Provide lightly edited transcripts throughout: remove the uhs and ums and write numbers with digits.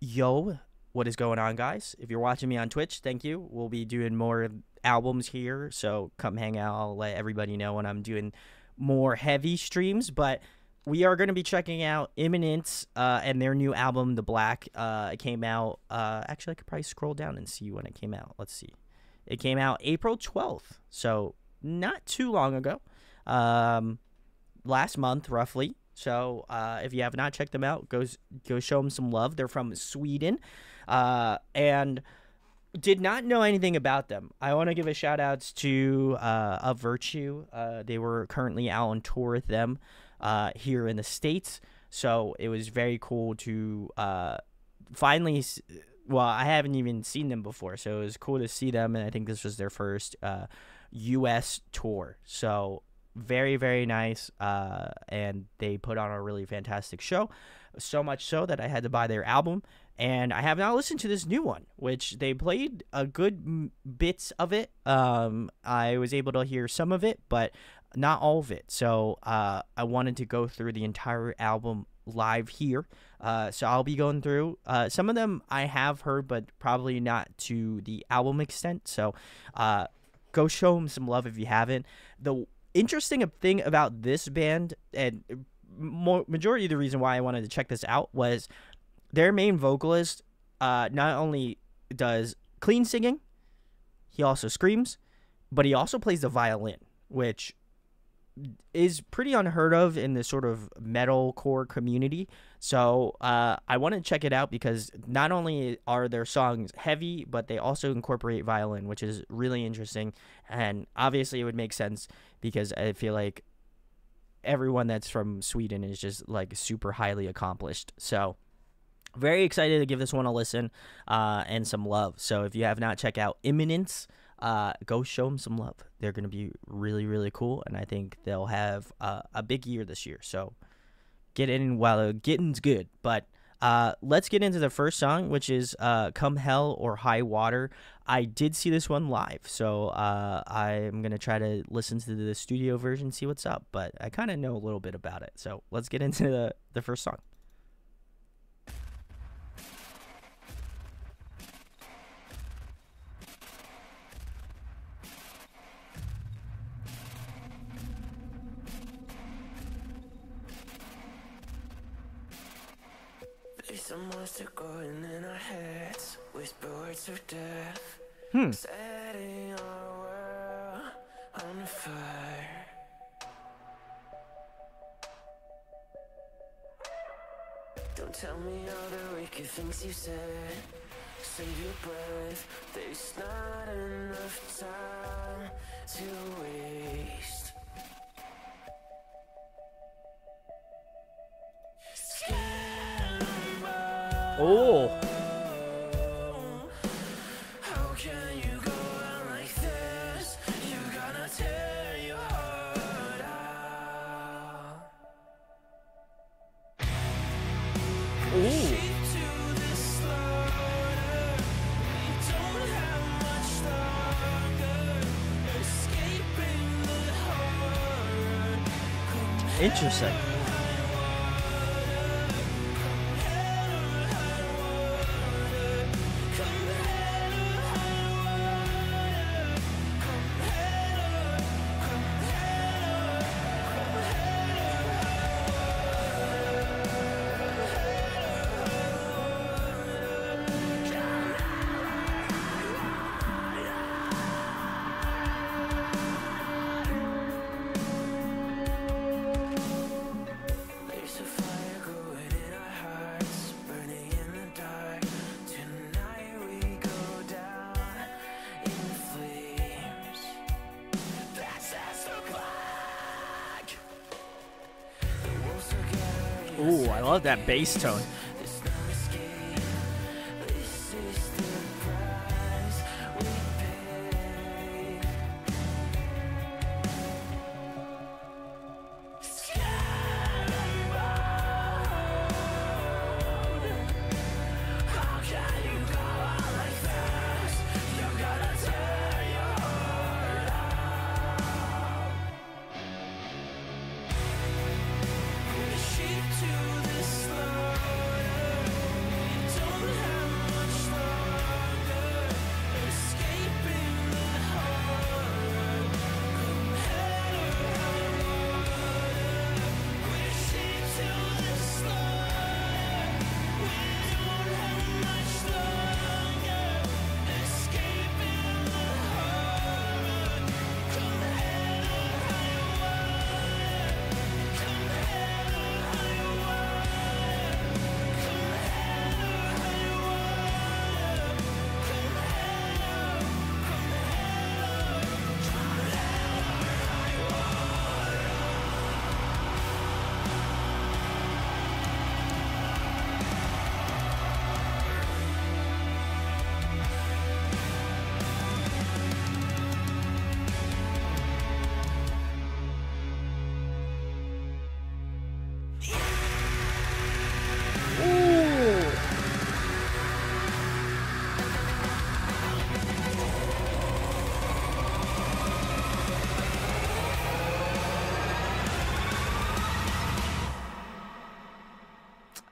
Yo, what is going on, guys? If you're watching me on Twitch, thank you. We'll be doing more albums here, so come hang out. I'll let everybody know when I'm doing more heavy streams, but we are going to be checking out Imminence and their new album, The Black. It came out, actually, I could probably scroll down and see when it came out. Let's see. It came out April 12th, so not too long ago, last month, roughly. So if you have not checked them out, go show them some love. They're from Sweden, and did not know anything about them. I want to give a shout outs to Of Virtue. They were currently out on tour with them here in the States, so it was very cool to finally. Well, I haven't even seen them before, so it was cool to see them, and I think this was their first U.S. tour. So very, very nice, and they put on a really fantastic show, so much so that I had to buy their album, and I have not listened to this new one, which they played a good bits of it. I was able to hear some of it, but not all of it, so I wanted to go through the entire album live here, so I'll be going through some of them I have heard, but probably not to the album extent, so go show them some love if you haven't. The interesting thing about this band, and majority of the reason why I wanted to check this out, was their main vocalist not only does clean singing, he also screams, but he also plays the violin, which is pretty unheard of in this sort of metalcore community. So I want to check it out because not only are their songs heavy, but they also incorporate violin, which is really interesting. And obviously it would make sense because I feel like everyone that's from Sweden is just like super highly accomplished. So very excited to give this one a listen and some love. So if you have not checked out Imminence, go show them some love. They're going to be really, really cool, and I think they'll have a big year this year. So get in while the getting's good. But let's get into the first song, which is Come Hell or High Water. I did see this one live, so I'm going to try to listen to the studio version, see what's up. But I kind of know a little bit about it. So let's get into the first song. There's some monster going in our heads, whisper words of death, setting our world on fire. Don't tell me all the wicked things you said. Save your breath, there's not enough time to waste. Oh, how can you go on like this? You're gonna tear your heart out. ooh. To the slaughter, we don't have much longer. Escaping the horror. Interesting. There's a fire growing in our hearts, burning in the dark. Tonight we go down in flames. That's as the black. The wolves are gathering. Ooh, I love that bass tone. There's no escape. This is the price we pay. How can you go on like this? You're gonna tear your heart out. Sheep to the slaughter.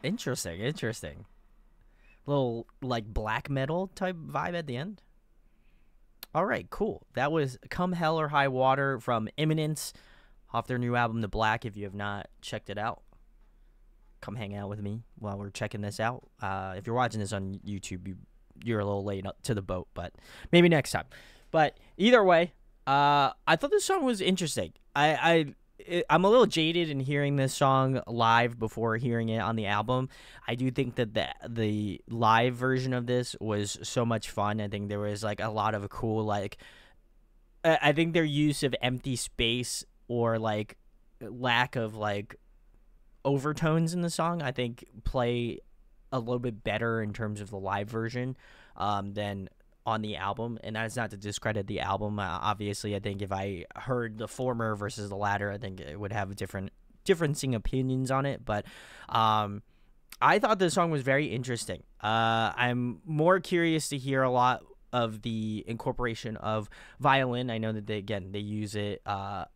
Interesting, interesting. Little like black metal type vibe at the end. All right, cool. That was Come Hell or High Water from Imminence off their new album, The Black. If you have not checked it out, come hang out with me while we're checking this out. If you're watching this on YouTube, you're a little late to the boat, but maybe next time. But either way, I thought this song was interesting. I'm a little jaded in hearing this song live before hearing it on the album. I do think that the live version of this was so much fun. I think there was like a lot of cool, like, I think their use of empty space or like lack of like overtones in the song, I think play a little bit better in terms of the live version than on the album. And that's not to discredit the album. Obviously, I think if I heard the former versus the latter, I think it would have differencing opinions on it. But I thought the song was very interesting. I'm more curious to hear a lot of the incorporation of violin. I know that they use it a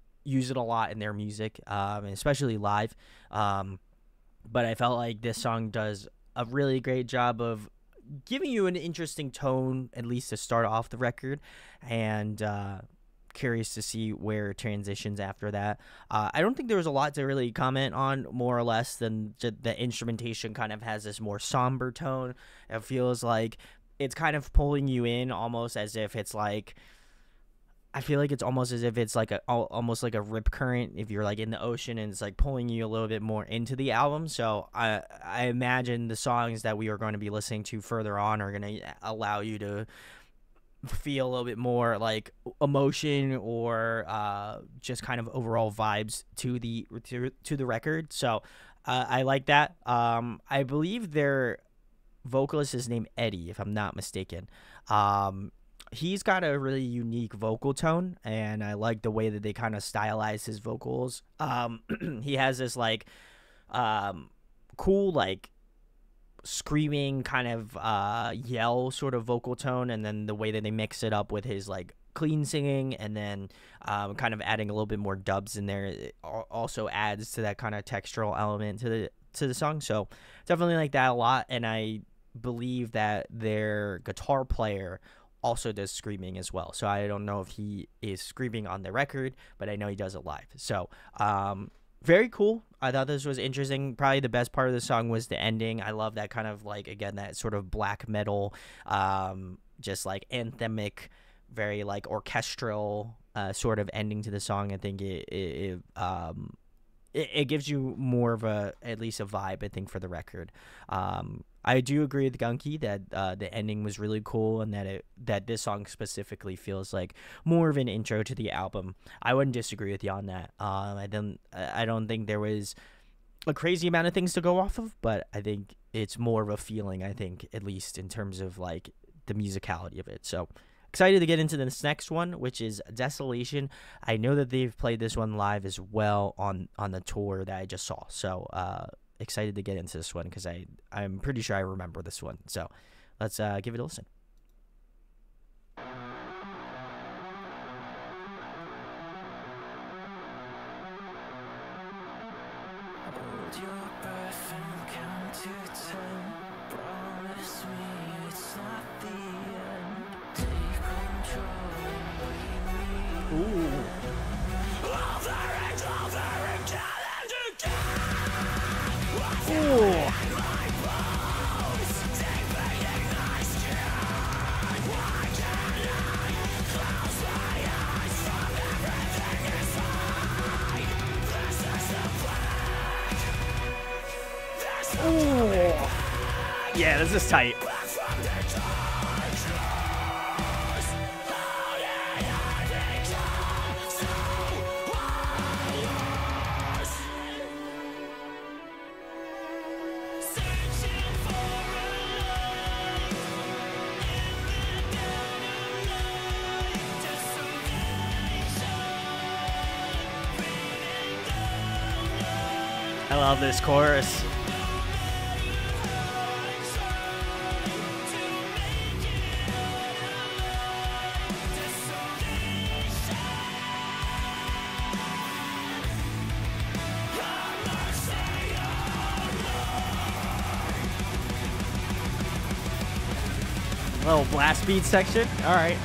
lot in their music, especially live. But I felt like this song does a really great job of giving you an interesting tone, at least to start off the record, and curious to see where it transitions after that. I don't think there was a lot to really comment on, more or less, than the instrumentation kind of has this more somber tone. It feels like it's kind of pulling you in, almost as if it's like, I feel like it's almost as if it's like almost like a rip current if you're like in the ocean, and it's like pulling you a little bit more into the album. So I imagine the songs that we are going to be listening to further on are going to allow you to feel a little bit more like emotion or just kind of overall vibes to the record. So I like that. I believe their vocalist is named Eddie, if I'm not mistaken. He's got a really unique vocal tone, and I like the way that they kind of stylize his vocals. He has this like cool like screaming kind of yell sort of vocal tone, and then the way that they mix it up with his like clean singing, and then kind of adding a little bit more dubs in there, it also adds to that kind of textural element to the song. So definitely like that a lot, and I believe that their guitar player also does screaming as well. So I don't know if he is screaming on the record, but I know he does it live. So very cool. I thought this was interesting. Probably the best part of the song was the ending. I love that kind of like, again, that sort of black metal, just like anthemic, very like orchestral sort of ending to the song. I think it gives you more of at least a vibe, I think, for the record. I do agree with Gunky that the ending was really cool, and that this song specifically feels like more of an intro to the album. I wouldn't disagree with you on that. I don't think there was a crazy amount of things to go off of, but I think it's more of a feeling, I think, at least in terms of like the musicality of it. So excited to get into this next one, which is Desolation. I know that they've played this one live as well on the tour that I just saw. So excited to get into this one because I'm pretty sure I remember this one. So let's give it a listen. Hold your breath and count to 10. Promise me it's not the end. Take control and lead me. Ooh. Ooh. Ooh. Yeah, this is tight. I love this chorus. Little blast beat section. All right.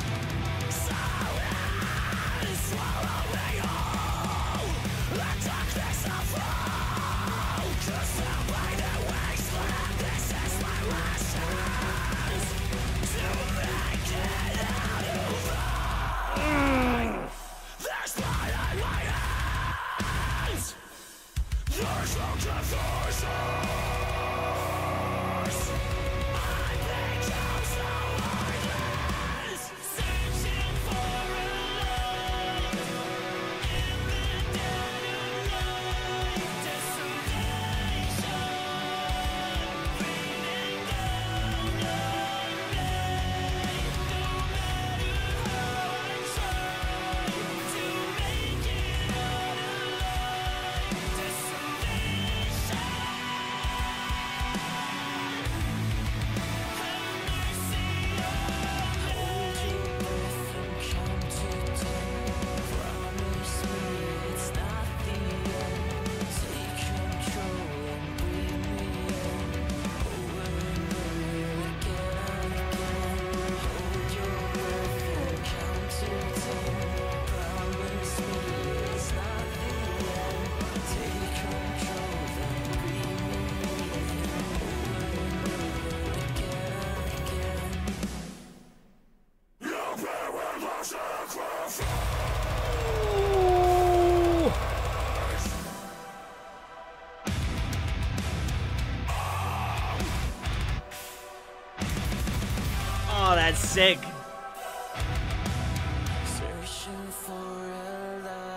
Oh, that's sick.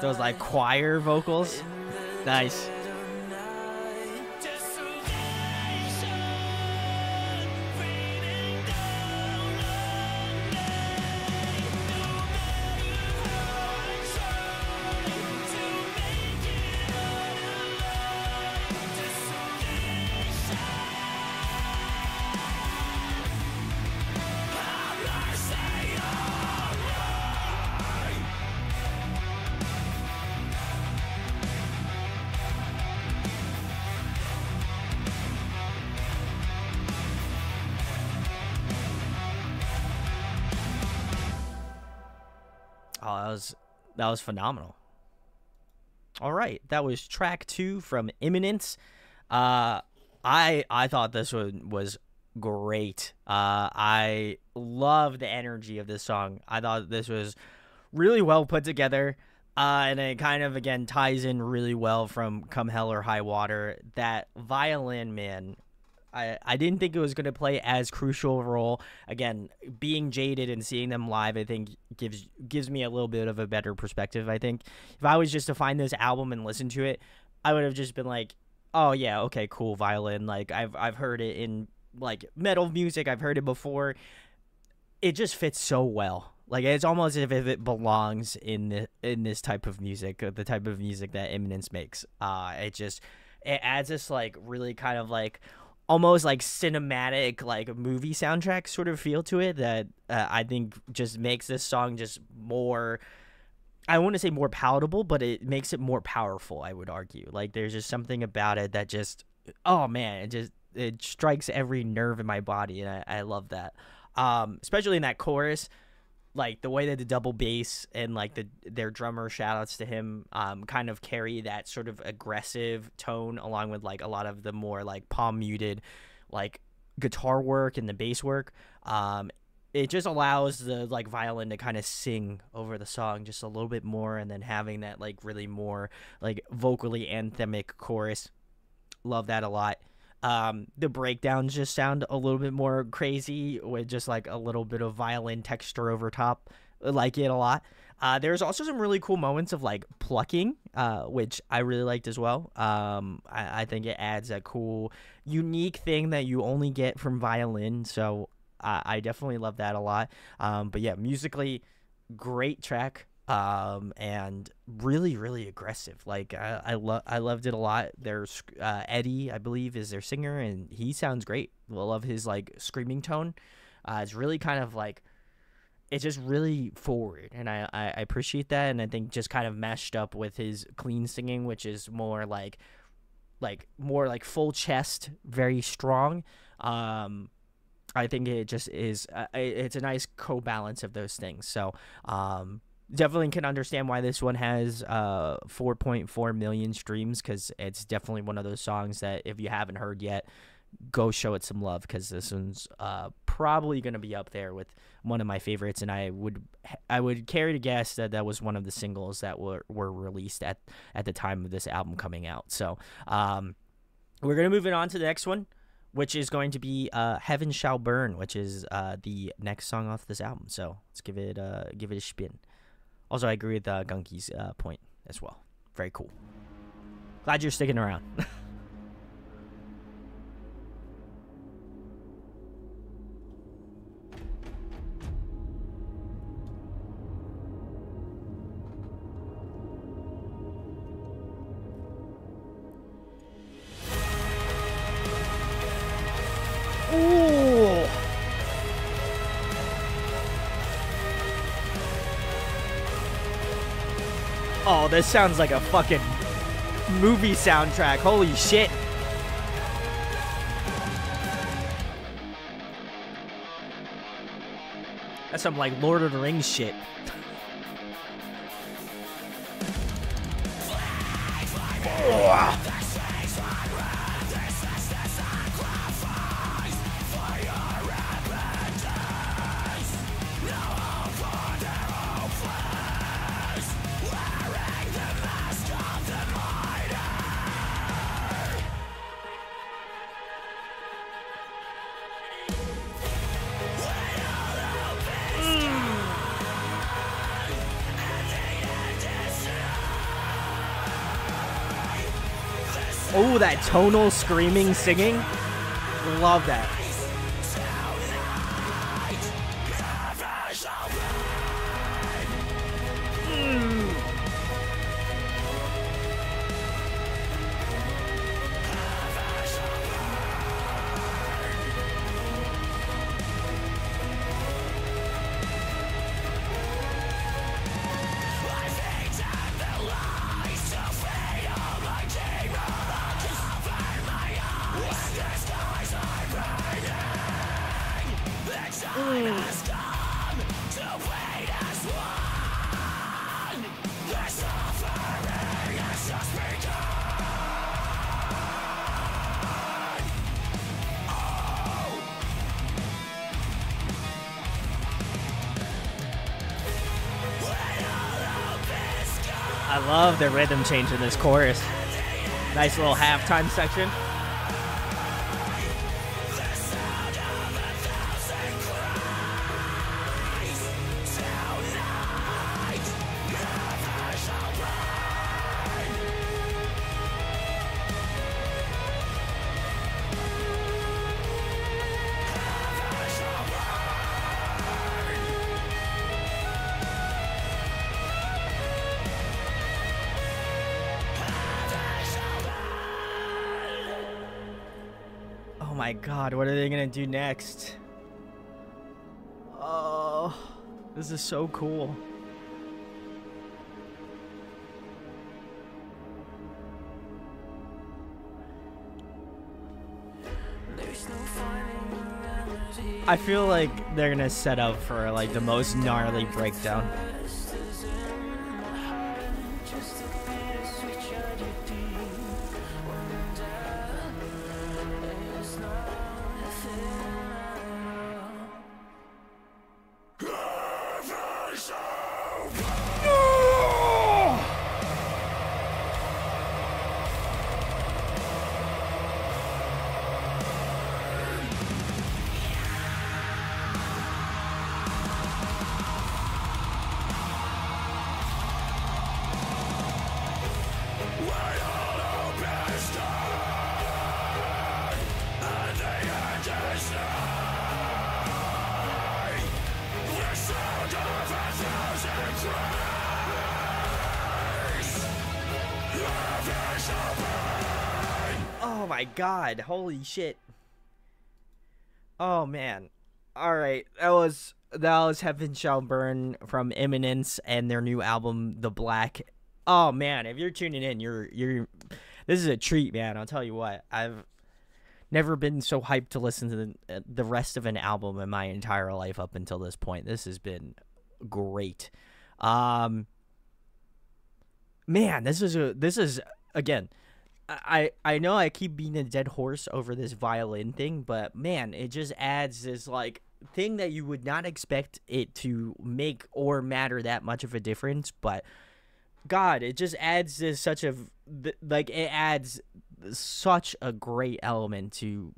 Those like choir vocals. Nice. Oh, that was phenomenal. All right, that was track 2 from Imminence. I thought this one was great. I love the energy of this song. I thought this was really well put together. And it kind of again ties in really well from Come Hell or High Water. That violin, man, I didn't think it was going to play as crucial a role. Again, being jaded and seeing them live, I think gives me a little bit of a better perspective. I think if I was just to find this album and listen to it, I would have just been like, oh yeah, okay, cool, violin. Like I've heard it in like metal music. I've heard it before. It just fits so well. Like it's almost as if it belongs in this type of music, the type of music that Imminence makes. It adds this like really kind of like almost like cinematic like movie soundtrack sort of feel to it that I think just makes this song just more, I want to say more palatable, but it makes it more powerful, I would argue. Like there's just something about it that just, oh man, it strikes every nerve in my body, and I love that. Especially in that chorus, like the way that the double bass and like their drummer, shout outs to him, kind of carry that sort of aggressive tone along with like a lot of the more like palm muted like guitar work and the bass work. It just allows the like violin to kind of sing over the song just a little bit more, and then having that like really more like vocally anthemic chorus. Love that a lot. The breakdowns just sound a little bit more crazy with just like a little bit of violin texture over top. I like it a lot. There's also some really cool moments of like plucking, which I really liked as well. I think it adds a cool, unique thing that you only get from violin. So I definitely love that a lot. But yeah, musically, great track. And really, really aggressive. Like I loved it a lot. There's Eddie, I believe, is their singer, and he sounds great. I love his like screaming tone. It's really kind of like, it's just really forward, and I appreciate that. And I think just kind of meshed up with his clean singing, which is more like more like full chest, very strong. I think it just is. It's a nice co-balance of those things. So definitely can understand why this one has 4.4 million streams, because it's definitely one of those songs that if you haven't heard yet, go show it some love, because this one's probably going to be up there with one of my favorites, and I would carry to guess that that was one of the singles that were released at the time of this album coming out. So we're going to move it on to the next one, which is going to be Heaven Shall Burn, which is the next song off this album. So let's give it a spin. Also, I agree with Gunky's point as well. Very cool. Glad you're sticking around. Ooh. Oh, this sounds like a fucking movie soundtrack. Holy shit. That's some like Lord of the Rings shit. Oh. Oh, that tonal screaming singing. Love that. I love the rhythm change in this chorus. Nice little halftime section. Oh my god, what are they gonna do next? Oh, this is so cool. I feel like they're gonna set up for like the most gnarly breakdown. Oh my god, holy shit. Oh man. Alright, that was Heaven Shall Burn from Imminence and their new album The Black. Oh man, if you're tuning in, you're this is a treat, man. I'll tell you what. I've never been so hyped to listen to the rest of an album in my entire life up until this point. This has been great. Man, this is again. I know I keep beating a dead horse over this violin thing, but man, it just adds this like thing that you would not expect it to make or matter that much of a difference. But God, it just adds this it adds such a great element to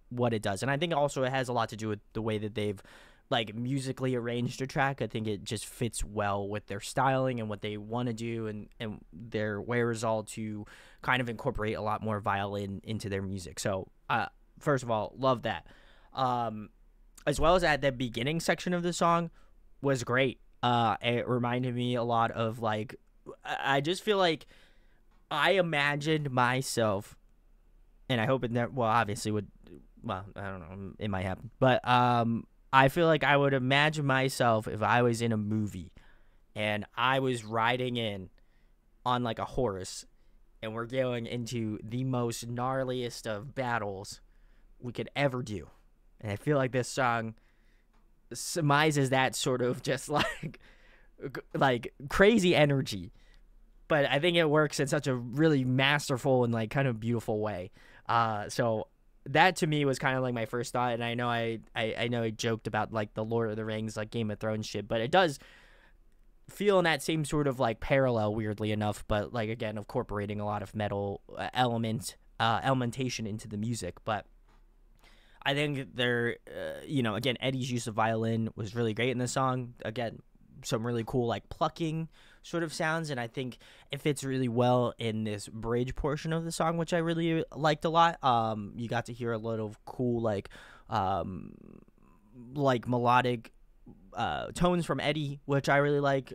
what it does. And I think also it has a lot to do with the way that they've like musically arranged a track. I think it just fits well with their styling and what they want to do, and their wherewithal to kind of incorporate a lot more violin into their music. So first of all, love that. As well as at the beginning section of the song was great. It reminded me a lot of like, I just feel like I imagined myself, and I hope it never, well, obviously would, well, I don't know, it might happen, but I feel like I would imagine myself if I was in a movie and I was riding in on like a horse and we're going into the most gnarliest of battles we could ever do. And I feel like this song surmises that sort of just like crazy energy. But I think it works in such a really masterful and like kind of beautiful way. So that to me was kind of like my first thought. And I know I know I joked about like the Lord of the Rings, like Game of Thrones shit, but it does feel in that same sort of like parallel, weirdly enough, but like again incorporating a lot of metal elementation into the music. But I think they're again, Eddie's use of violin was really great in this song. Again, some really cool like plucking sort of sounds, and I think it fits really well in this bridge portion of the song, which I really liked a lot. You got to hear a lot of cool like melodic tones from Eddie, which I really like.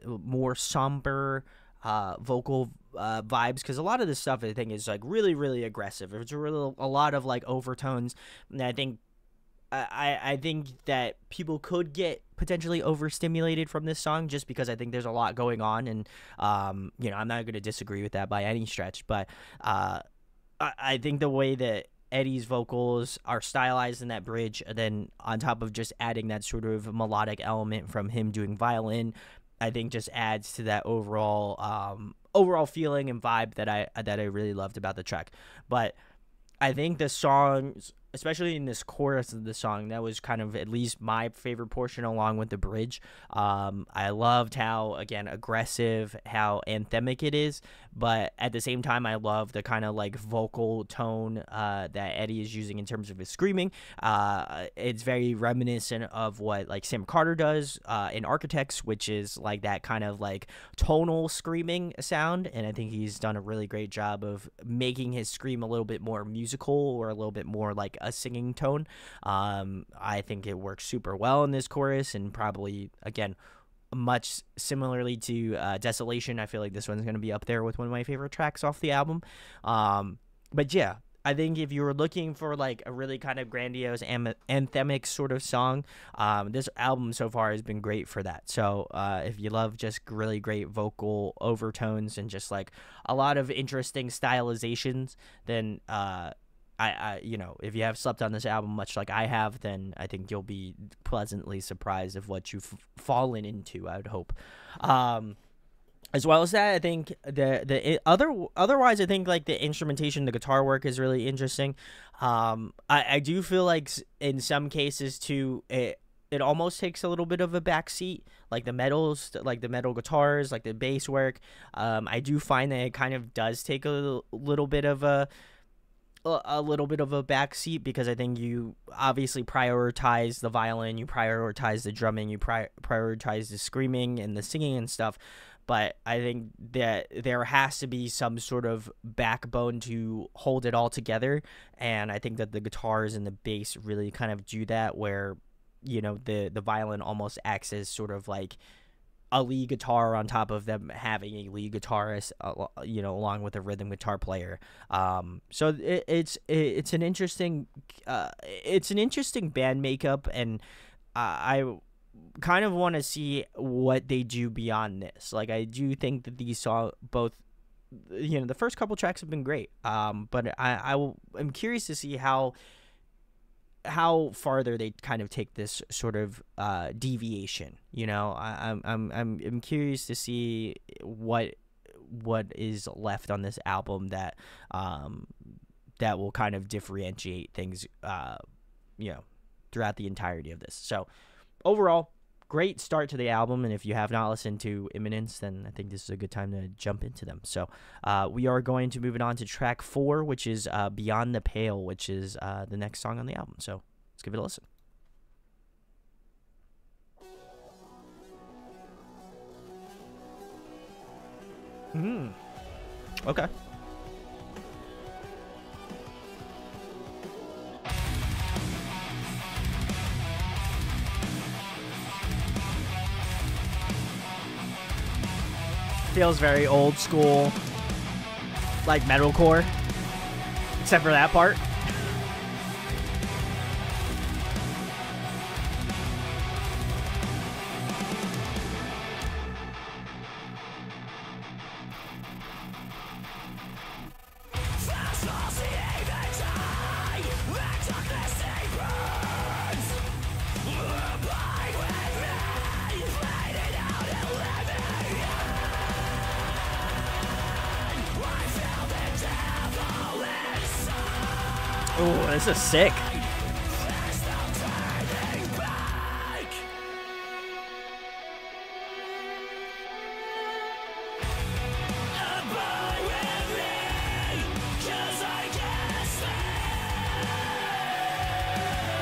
More somber vocal vibes, because a lot of this stuff I think is like really, really aggressive. It's a lot of like overtones, and I think that people could get potentially overstimulated from this song, just because I think there's a lot going on, and I'm not going to disagree with that by any stretch. But I think the way that Eddie's vocals are stylized in that bridge, and then on top of just adding that sort of melodic element from him doing violin, I think just adds to that overall feeling and vibe that I really loved about the track. But I think the songs, especially in this chorus of the song, that was kind of at least my favorite portion, along with the bridge. I loved how, again, aggressive, how anthemic it is, but at the same time, I love the kind of like vocal tone that Eddie is using in terms of his screaming. It's very reminiscent of what like Sam Carter does in Architects, which is like that kind of like tonal screaming sound, and I think he's done a really great job of making his scream a little bit more musical, or a little bit more like a singing tone. I think it works super well in this chorus, and probably again much similarly to Desolation, I feel like this one's going to be up there with one of my favorite tracks off the album. But yeah, I think if you were looking for like a really kind of grandiose anthemic sort of song, this album so far has been great for that. So if you love just really great vocal overtones and just like a lot of interesting stylizations, then if you have slept on this album much like I have, then I think you'll be pleasantly surprised of what you've fallen into, I would hope. As well as that, I think otherwise, I think like the instrumentation, the guitar work is really interesting. I do feel like in some cases too, it almost takes a little bit of a backseat, like the metal guitars, like the bass work. I do find that it kind of does take a little bit of a backseat, because I think you obviously prioritize the violin, you prioritize the drumming, you prioritize the screaming and the singing and stuff. But I think that there has to be some sort of backbone to hold it all together, and I think that the guitars and the bass really kind of do that, where the violin almost acts as sort of like a lead guitar on top of them having a lead guitarist, along with a rhythm guitar player. So it's an interesting band makeup, and I kind of want to see what they do beyond this. Like, I do think that these both the first couple tracks have been great. But I'm curious to see how farther they kind of take this sort of deviation. I'm curious to see what is left on this album that that will kind of differentiate things throughout the entirety of this. So overall, great start to the album, and if you have not listened to Imminence, then I think this is a good time to jump into them. So we are going to move it on to track 4, which is Beyond the Pale, which is the next song on the album. So let's give it a listen. Okay. Feels very old school, like metalcore, except for that part. Oh, this is sick.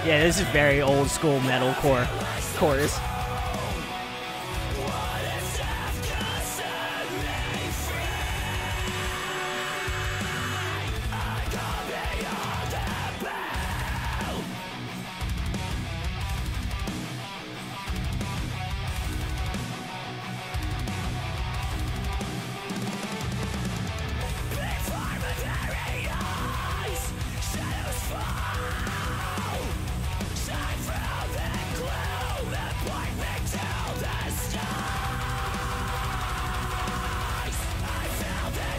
Yeah, this is very old school metalcore chorus.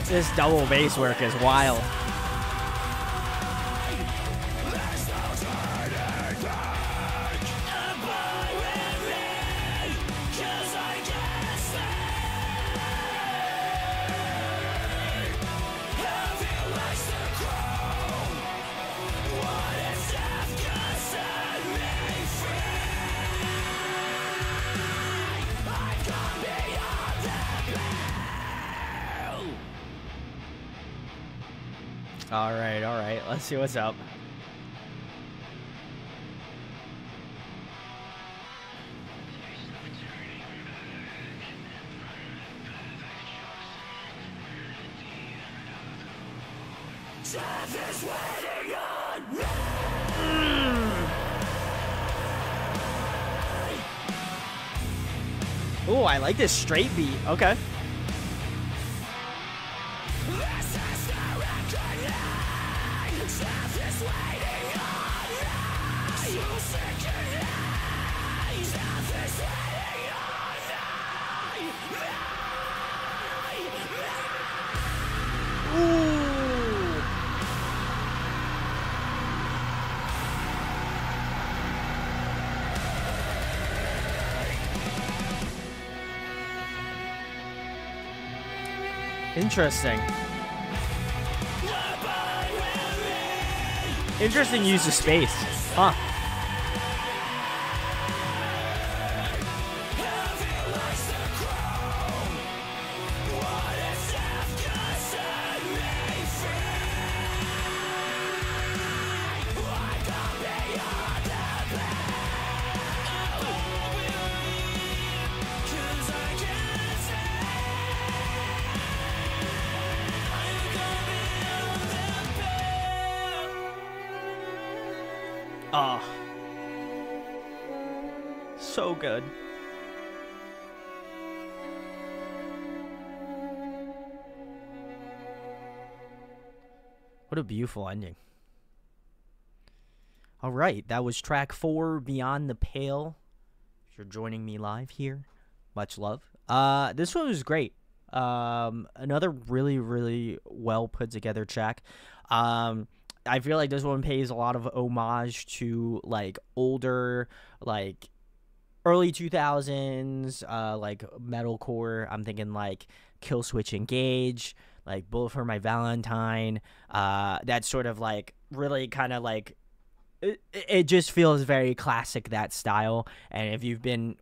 This double bass work is wild. All right. Let's see what's up. Ooh, I like this straight beat. Okay. Interesting. Interesting use of space. Huh. Oh, so good. What a beautiful ending. All right, that was track 4, Beyond the Pale. If you're joining me live here, much love. This one was great. Another really, really well put together track. Um, I feel like this one pays a lot of homage to like older, like early 2000s, like metalcore. I'm thinking like Kill Switch Engage, like Bullet for My Valentine. That sort of like really kind of like it just feels very classic, that style. And if you've been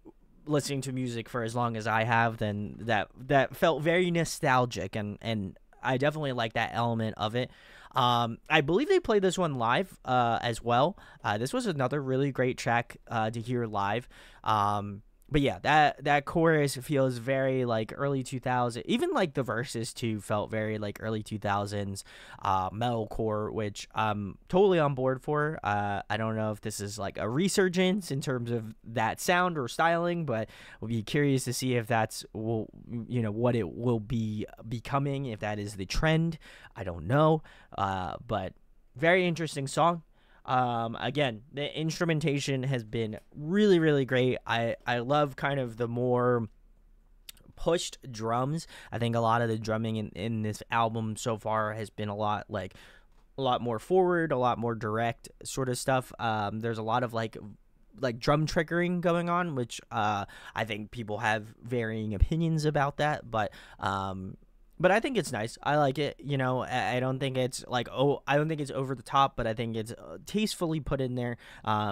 listening to music for as long as I have, then that felt very nostalgic, and I definitely like that element of it. I believe they played this one live as well. This was another really great track to hear live. But yeah, that chorus feels very like early 2000s. Even like the verses too felt very like early 2000s metalcore, which I'm totally on board for. I don't know if this is like a resurgence in terms of that sound or styling, but we'll be curious to see if that's what it will be becoming, if that is the trend. I don't know, but very interesting song. Again, the instrumentation has been really, really great. I love kind of the more pushed drums. I think a lot of the drumming in this album so far has been a lot more forward, a lot more direct sort of stuff. There's a lot of like drum triggering going on, which I think people have varying opinions about that, but I think it's nice. I like it. I don't think it's like, I don't think it's over the top, but I think it's tastefully put in there.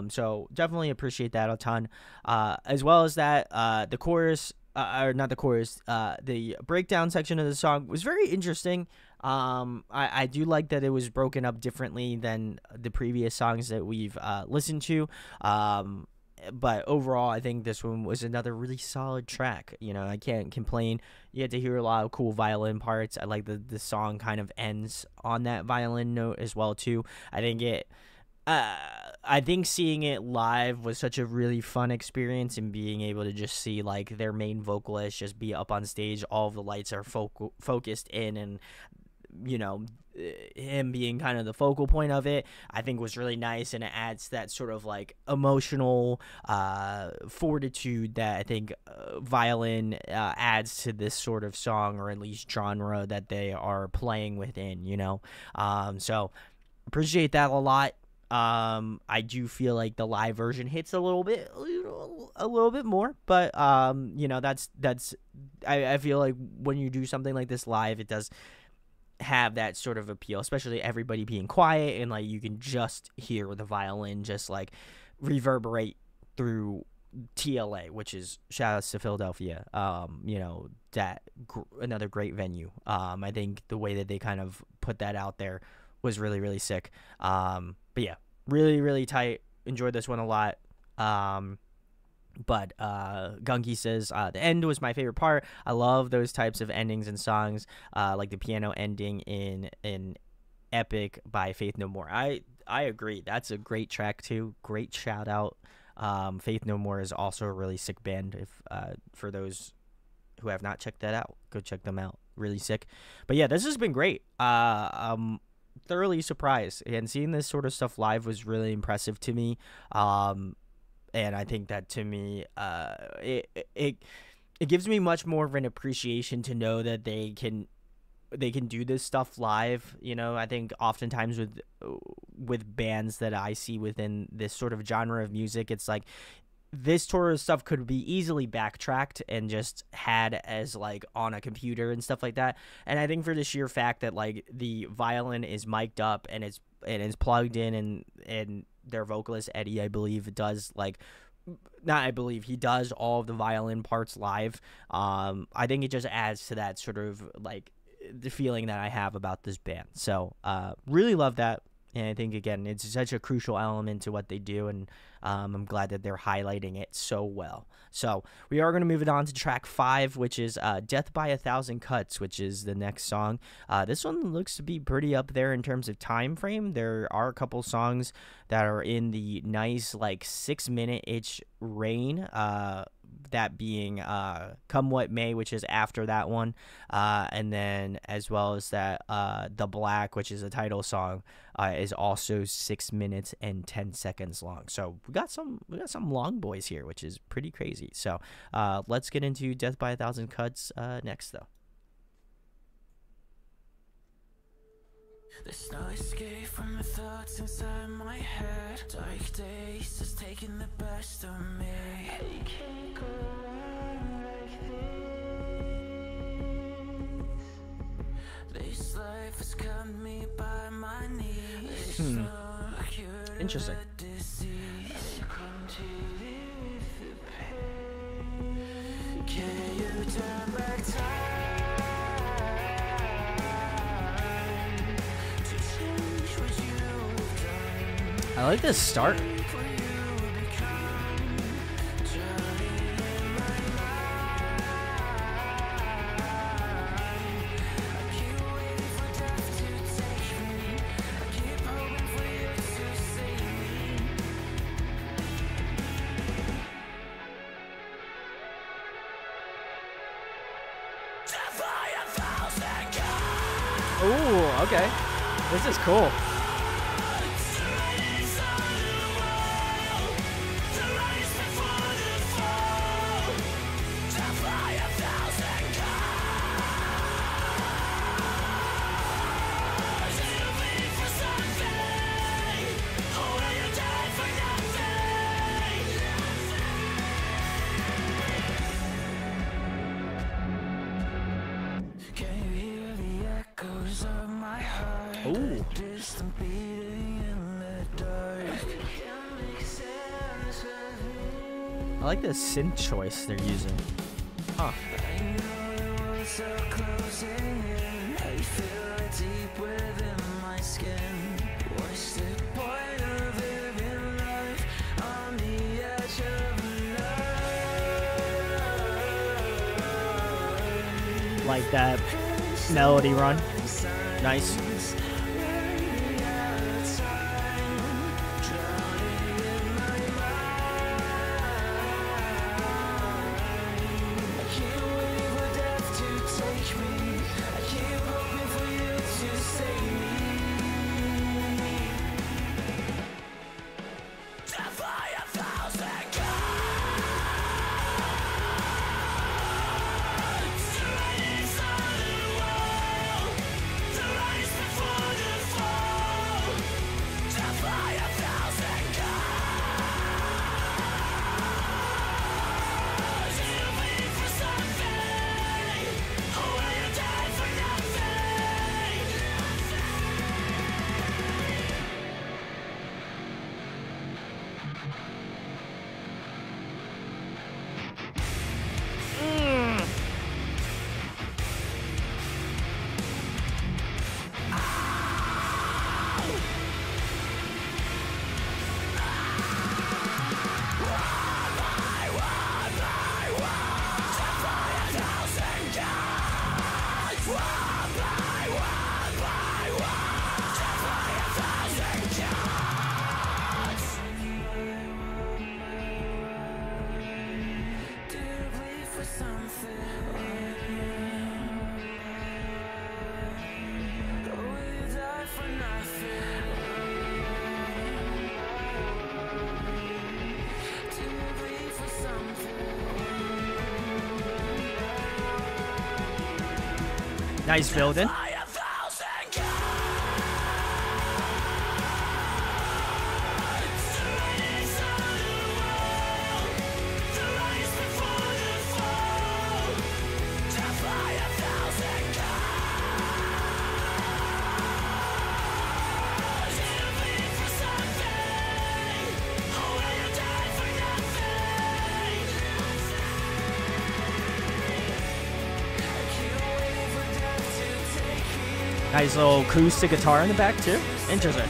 So definitely appreciate that a ton. As well as that, the chorus, or not the chorus, the breakdown section of the song was very interesting. I do like that it was broken up differently than the previous songs that we've listened to. But overall, I think this one was another really solid track. I can't complain. You get to hear a lot of cool violin parts. I like the song kind of ends on that violin note as well too. I think seeing it live was such a really fun experience, and being able to just see like their main vocalist just be up on stage, all of the lights are focused in, and him being kind of the focal point of it, I think was really nice, and it adds that sort of like emotional fortitude that I think violin adds to this sort of song, or at least genre that they are playing within. So appreciate that a lot. I do feel like the live version hits a little bit more, but that's I feel like when you do something like this live, it does have that sort of appeal, especially everybody being quiet, and like you can just hear the violin just like reverberate through TLA, which is shout outs to Philadelphia. Another great venue. I think the way that they kind of put that out there was really, really sick. But yeah, really, really tight. Enjoyed this one a lot. But Gunky says the end was my favorite part. I love those types of endings in songs, like the piano ending in Epic by Faith No More. I agree. That's a great track too. Great shout out. Faith No More is also a really sick band. If for those who have not checked that out, go check them out. Really sick. But yeah, this has been great. Thoroughly surprised, and seeing this sort of stuff live was really impressive to me. And I think that to me, it gives me much more of an appreciation to know that they can do this stuff live. I think oftentimes with bands that I see within this sort of genre of music, it's like this sort of stuff could be easily backtracked and just had as like on a computer and stuff like that. And I think for the sheer fact that like the violin is mic'd up and it's plugged in, and their vocalist Eddie, I believe, does he does all of the violin parts live. I think it just adds to that sort of like the feeling that I have about this band. So really love that. And I think, again, it's such a crucial element to what they do, and I'm glad that they're highlighting it so well. So we are going to move it on to track 5, which is Death by a Thousand Cuts, which is the next song. This one looks to be pretty up there in terms of time frame. There are a couple songs that are in the nice, like, 6-minute-ish reign, that being Come What May, which is after that one, and then as well as that The Black, which is a title song, is also 6 minutes and 10 seconds long. So we got some long boys here, which is pretty crazy. So let's get into Death by a Thousand Cuts next, though. There's no escape from the thoughts inside my head. Dark days has taken the best of me. I can't go on like this. This life has cut me by my knees. There's no cure to Interesting. the disease. I've come to live with the pain. Can you turn back time? I like this start. Ooh, okay. This is cool. Ooh. I like the synth choice they're using. Huh. Like that melody run. Nice. Nice building. Nice little acoustic guitar in the back too. Interesting.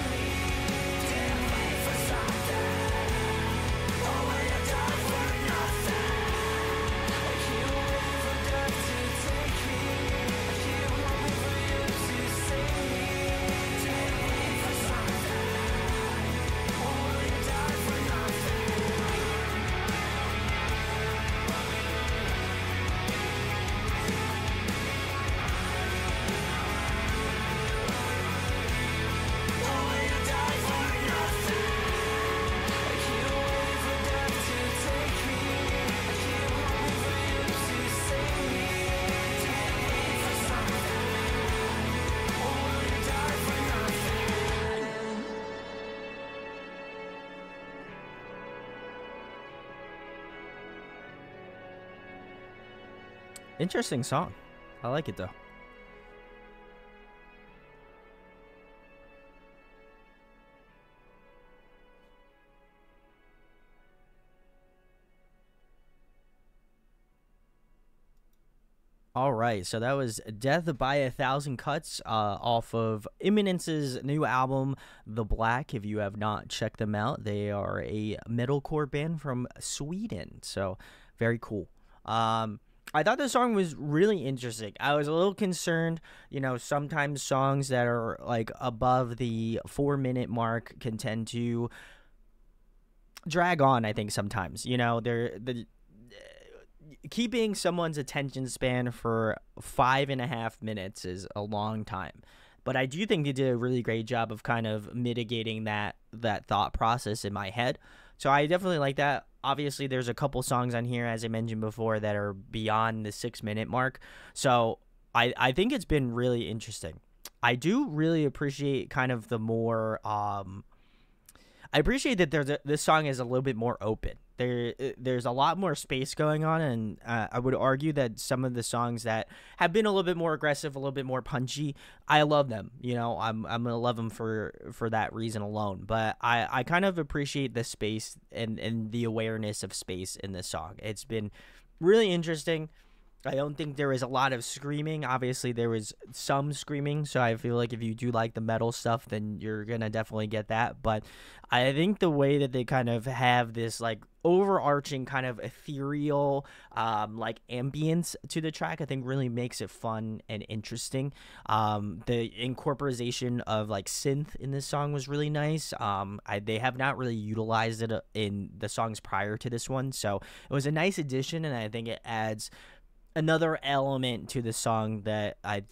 Interesting song. I like it though. All right, so that was Death by a Thousand Cuts off of Imminence's new album, The Black. If you have not checked them out, they are a metalcore band from Sweden, so very cool. I thought the song was really interesting. I was a little concerned, you know, sometimes songs that are like above the 4-minute mark can tend to drag on, I think sometimes, you know, keeping someone's attention span for 5.5 minutes is a long time. But I do think they did a really great job of kind of mitigating that thought process in my head. So I definitely like that. Obviously, there's a couple songs on here, as I mentioned before, that are beyond the 6-minute mark. So I think it's been really interesting. I do really appreciate kind of the more I appreciate that this song is a little bit more open. There's a lot more space going on, and I would argue that some of the songs that have been a little bit more aggressive, a little bit more punchy, I love them. You know, I'm gonna love them for that reason alone. But I kind of appreciate the space and the awareness of space in this song. It's been really interesting. I don't think there was a lot of screaming. Obviously, there was some screaming, so I feel like if you do like the metal stuff, then you're going to definitely get that. But I think the way that they kind of have this, like, overarching kind of ethereal, like, ambience to the track, I think really makes it fun and interesting. The incorporation of, like, synth in this song was really nice. They have not really utilized it in the songs prior to this one, so it was a nice addition, and I think it adds another element to the song that I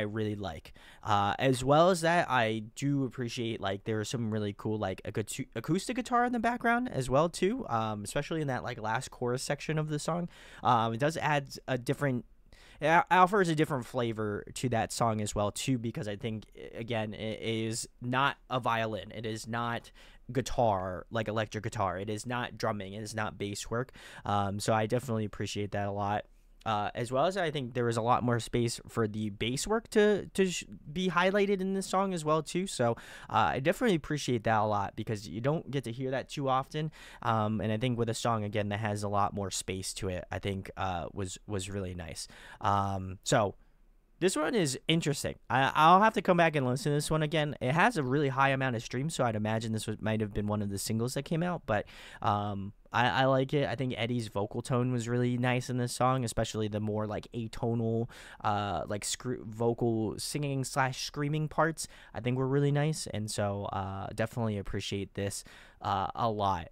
really like. As well as that, I do appreciate, like, there is some really cool, like, acoustic guitar in the background as well too, especially in that, like, last chorus section of the song. It does add it offers a different flavor to that song as well too, because I think, again, it is not a violin, it is not guitar, like electric guitar, it is not drumming, it is not bass work. So I definitely appreciate that a lot. As well as I think there was a lot more space for the bass work to be highlighted in this song as well too. So I definitely appreciate that a lot, because you don't get to hear that too often. And I think with a song, again, that has a lot more space to it, I think was really nice. So this one is interesting. I'll have to come back and listen to this one again. It has a really high amount of streams, so I'd imagine this might have been one of the singles that came out. But I like it. I think Eddie's vocal tone was really nice in this song, especially the more like atonal, like vocal singing / screaming parts. I think were really nice, and so definitely appreciate this a lot.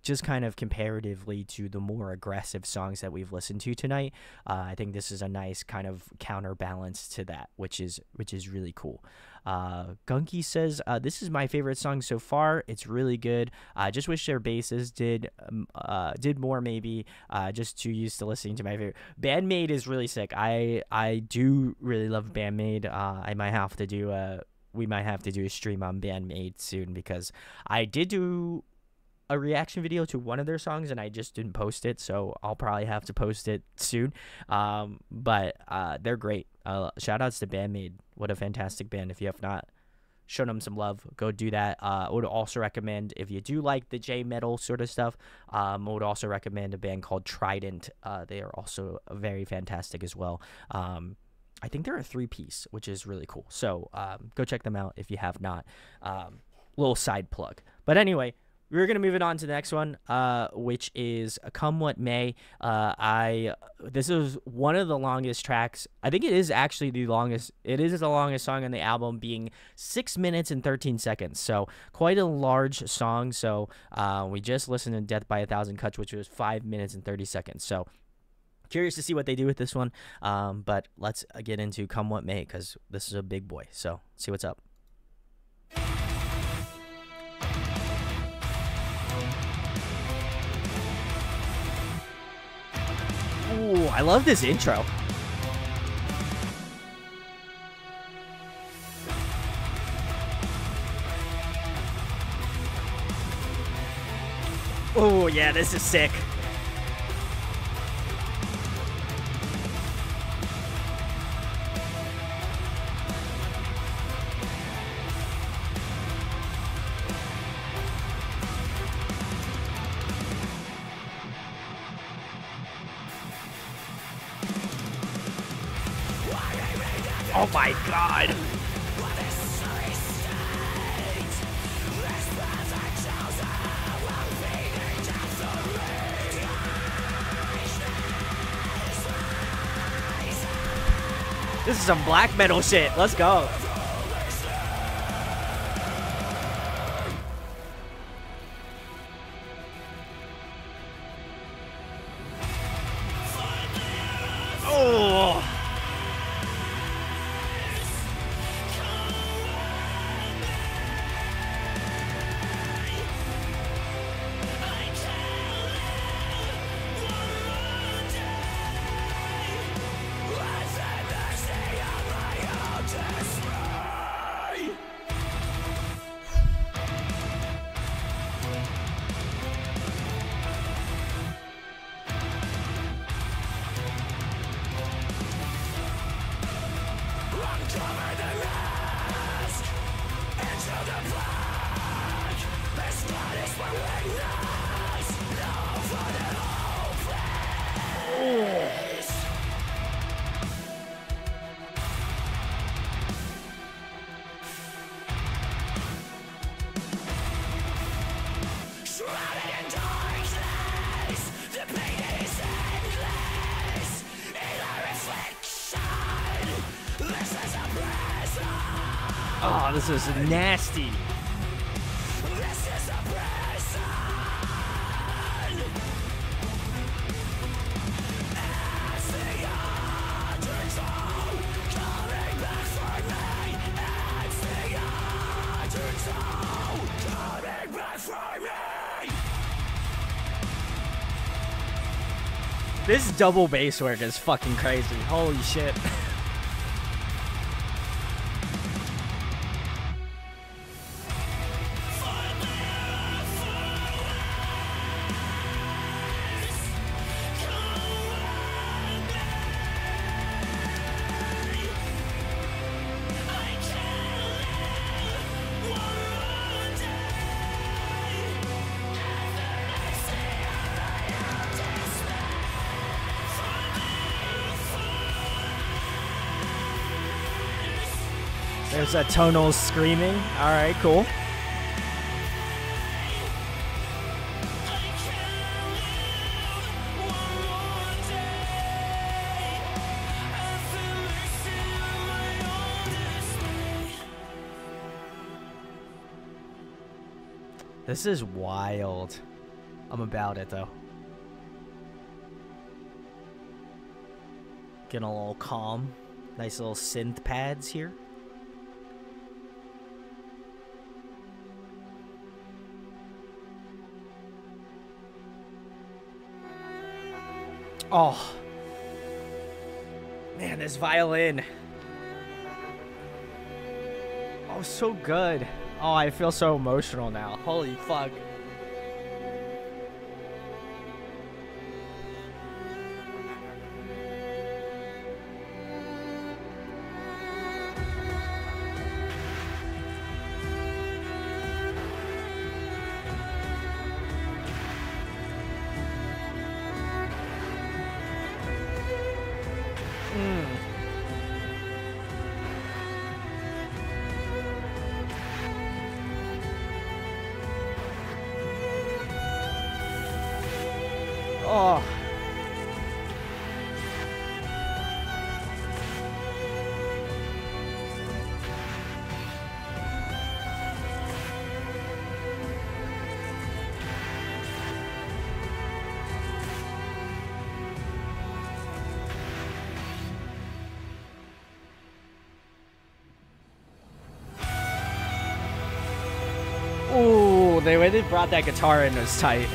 Just kind of comparatively to the more aggressive songs that we've listened to tonight, I think this is a nice kind of counterbalance to that, which is really cool. Gunky says, this is my favorite song so far. It's really good. I just wish their basses did more, maybe. Just too used to listening to my favorite. Bandmade is really sick. I do really love Bandmade. We might have to do a stream on Bandmade soon, because I did do a reaction video to one of their songs and I just didn't post it, so I'll probably have to post it soon. But they're great. Shout outs to Bandmade. What a fantastic band. If you have not shown them some love, go do that. I would also recommend, if you do like the J-metal sort of stuff, I would also recommend a band called Trident. They are also very fantastic as well. I think they're a 3-piece, which is really cool. So go check them out if you have not. Little side plug. But anyway, we're going to move it on to the next one, which is Come What May. This is one of the longest tracks. I think it is actually the longest. It is the longest song on the album, being 6 minutes and 13 seconds. So quite a large song. So we just listened to Death by a Thousand Cuts, which was 5 minutes and 30 seconds. So curious to see what they do with this one. But let's get into Come What May, because this is a big boy. So see what's up. Ooh, I love this intro. Oh, yeah, this is sick. Oh my god. This is some black metal shit. Let's go. Oh. Oh, this is nasty. This double bass work is fucking crazy. Holy shit. There's a tonal screaming. All right, cool. This is wild. I'm about it though. Getting a little calm. Nice little synth pads here. Oh, man, this violin. Oh, so good. Oh, I feel so emotional now. Holy fuck. Oh. Ooh, the way they brought that guitar in was tight.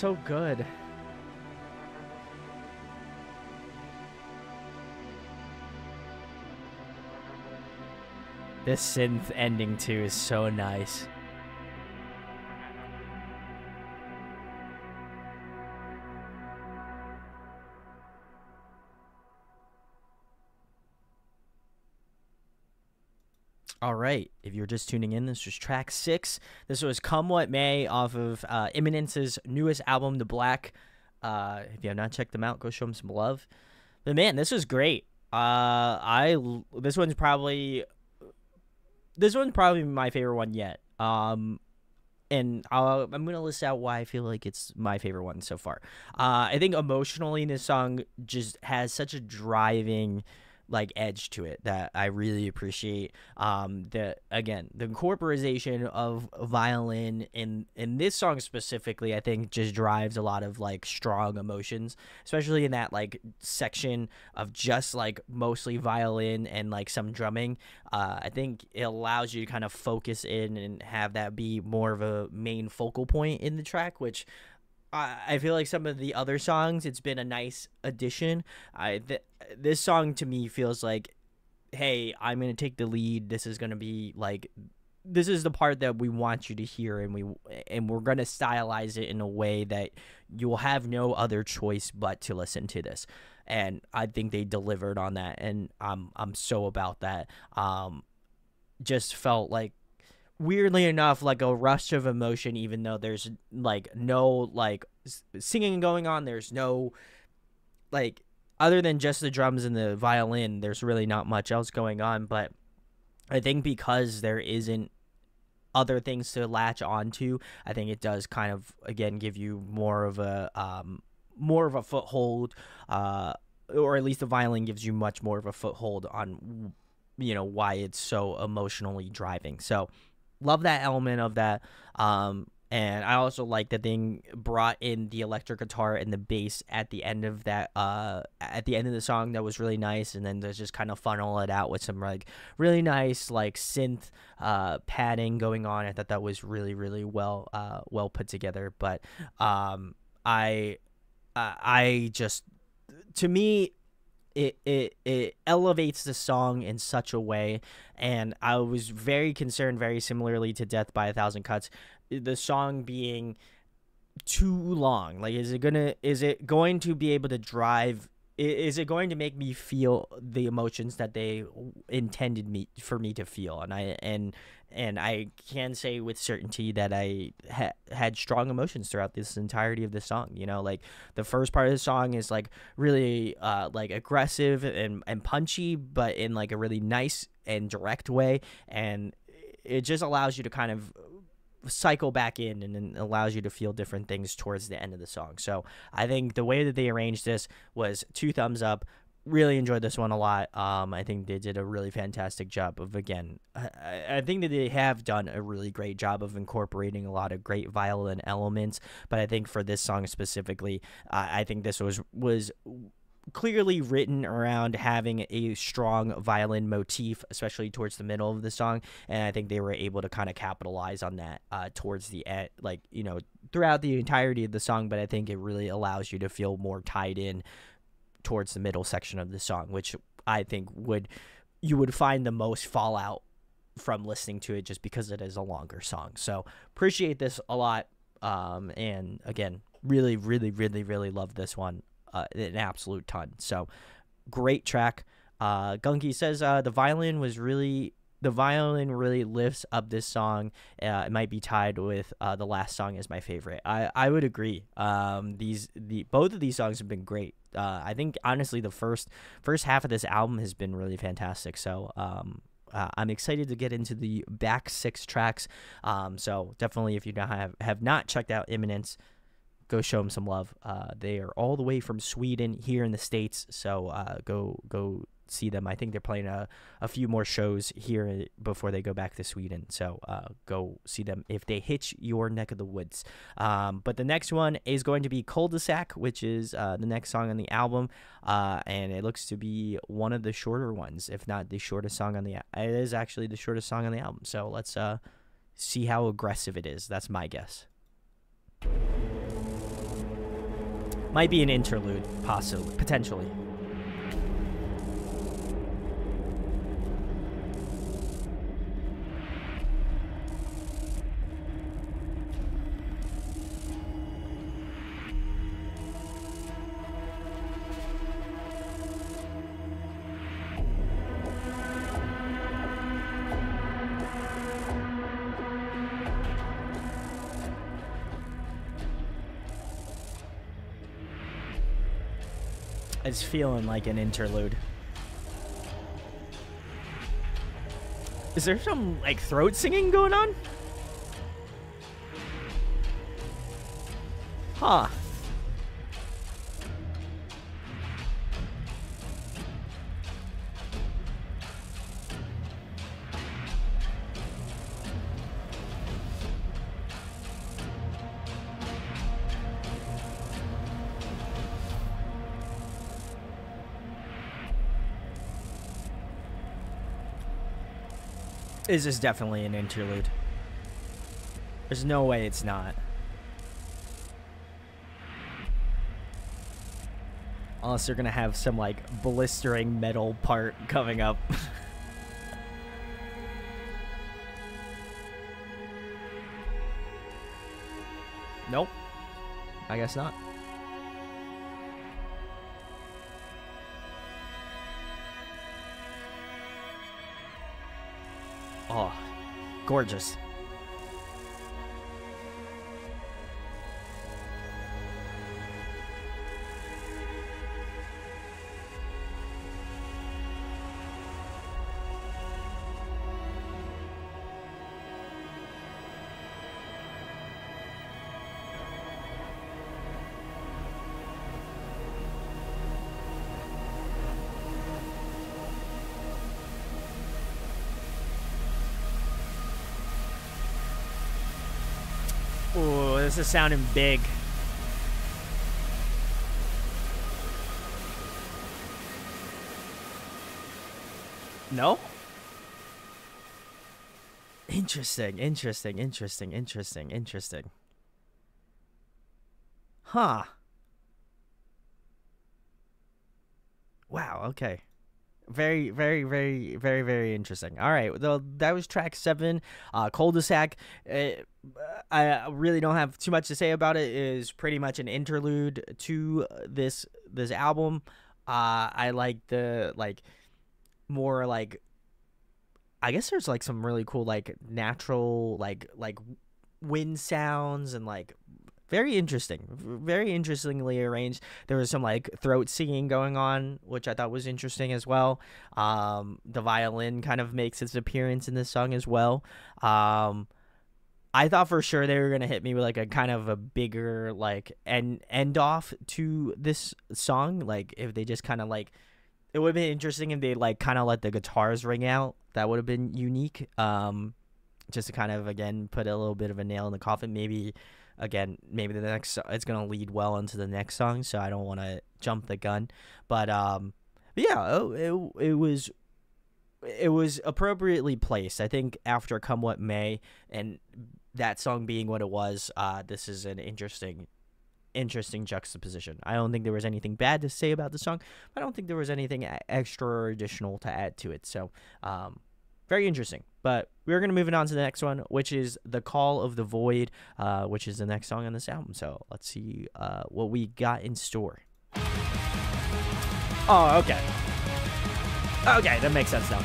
so good. This synth ending too is so nice. All right, if you're just tuning in, this was track 6. This was Come What May off of Imminence's newest album, The Black. If you have not checked them out, go show them some love. But man, this was great. This one's probably my favorite one yet. And I'm gonna list out why I feel like it's my favorite one so far. I think emotionally, this song just has such a driving like edge to it that I really appreciate. The incorporation of violin in this song specifically, I think just drives a lot of like strong emotions, especially in that like section of just like mostly violin and like some drumming. I think it allows you to kind of focus in and have that be more of a main focal point in the track, which I feel like some of the other songs, it's been a nice addition. This song to me feels like, hey, I'm gonna take the lead. This is gonna be like, this is the part that we want you to hear, and we're gonna stylize it in a way that you will have no other choice but to listen to this. And I think they delivered on that, and I'm so about that. Just felt like, weirdly enough, like a rush of emotion, even though there's like no like singing going on. There's no like, other than just the drums and the violin, there's really not much else going on. But I think because there isn't other things to latch onto, I think it does kind of again give you more of a foothold, or at least the violin gives you much more of a foothold on why it's so emotionally driving. So love that element of that. And I also like that they brought in the electric guitar and the bass at the end of that, at the end of the song. That was really nice. And then there's just kind of funnel it out with some like really nice like synth padding going on. I thought that was really, really well put together. But I just, to me, it elevates the song in such a way. And I was very concerned, very similarly to Death by a Thousand Cuts, the song being too long. Like, is it going to be able to drive, is it going to make me feel the emotions that they intended for me to feel? And I can say with certainty that I had strong emotions throughout this entirety of the song. Like the first part of the song is like really like aggressive and punchy, but in like a really nice and direct way. And it just allows you to kind of cycle back in, and then allows you to feel different things towards the end of the song. So I think the way that they arranged this was 2 thumbs up. Really enjoyed this one a lot. I think they did a really fantastic job of, again, I think that they have done a really great job of incorporating a lot of great violin elements. But I think for this song specifically, I think this was clearly written around having a strong violin motif, especially towards the middle of the song. And I think they were able to kind of capitalize on that towards the end, like, throughout the entirety of the song. But I think it really allows you to feel more tied in towards the middle section of the song, which I think you would find the most fallout from listening to it, just because it is a longer song. So appreciate this a lot. And again, really, really, really, really love this one. An absolute ton. So great track. Gunky says the violin really lifts up this song. It might be tied with the last song as my favorite. I would agree. Both of these songs have been great. I think honestly the first half of this album has been really fantastic. So I'm excited to get into the back 6 tracks. So definitely, if you have not checked out Imminence, go show them some love. They are all the way from Sweden here in the States, so go see them. I think they're playing a few more shows here before they go back to Sweden, so go see them if they hit your neck of the woods. But the next one is going to be Cul-de-sac, which is the next song on the album, and it looks to be one of the shorter ones, if not the shortest song on the album. It is actually the shortest song on the album, so let's see how aggressive it is. That's my guess. Might be an interlude, possibly, potentially. It's feeling like an interlude. Is there some, like, throat singing going on? Huh. This is definitely an interlude. There's no way it's not. Unless they're gonna have some, like, blistering metal part coming up. Nope. I guess not. Oh, gorgeous. Ooh, this is sounding big. No? Interesting, interesting, interesting, interesting, interesting. Huh. Wow, okay. Very, very, very, very, very interesting. All right, that was track 7, Cul-de-sac. I really don't have too much to say about it. It is pretty much an interlude to this album. I like the, like, more, like, I guess there's, like, some really cool, like, natural, like wind sounds and, like, very interesting, very interestingly arranged. There was some, like, throat singing going on, which I thought was interesting as well. The violin kind of makes its appearance in this song as well. I thought for sure they were gonna hit me with, like, a kind of a bigger, like, end off to this song. Like, if they just kind of, like, it would have been interesting if they, like, kind of let the guitars ring out. That would have been unique. Just to kind of, again, put a little bit of a nail in the coffin. Maybe the next, it's gonna lead well into the next song, so I don't want to jump the gun. But yeah, it was appropriately placed. I think after Come What May and that song being what it was, this is an interesting juxtaposition. I don't think there was anything bad to say about the song. I don't think there was anything extra or additional to add to it. So, very interesting. But we're going to move on to the next one, which is The Call of the Void, which is the next song on this album. So let's see what we got in store. Oh, okay. Okay, that makes sense now.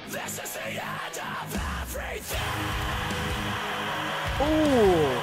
This is the end of everything. Ooh.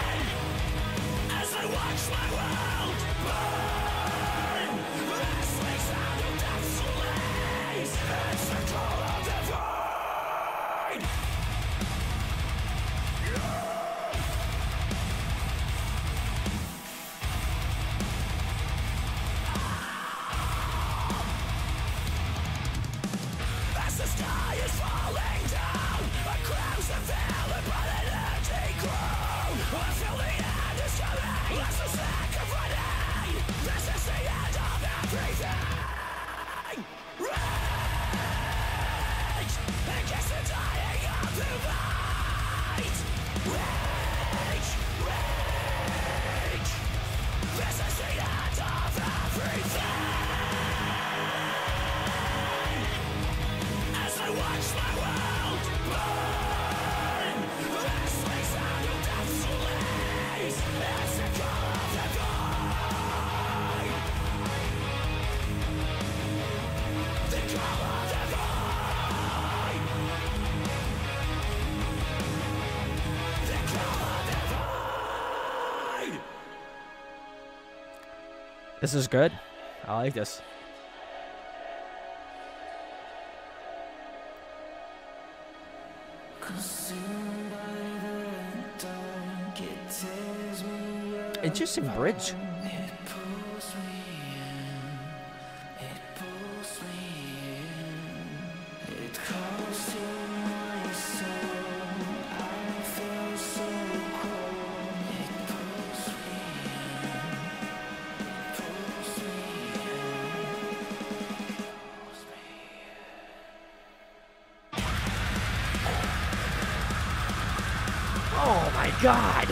This is good. I like this. Interesting bridge. Oh my God.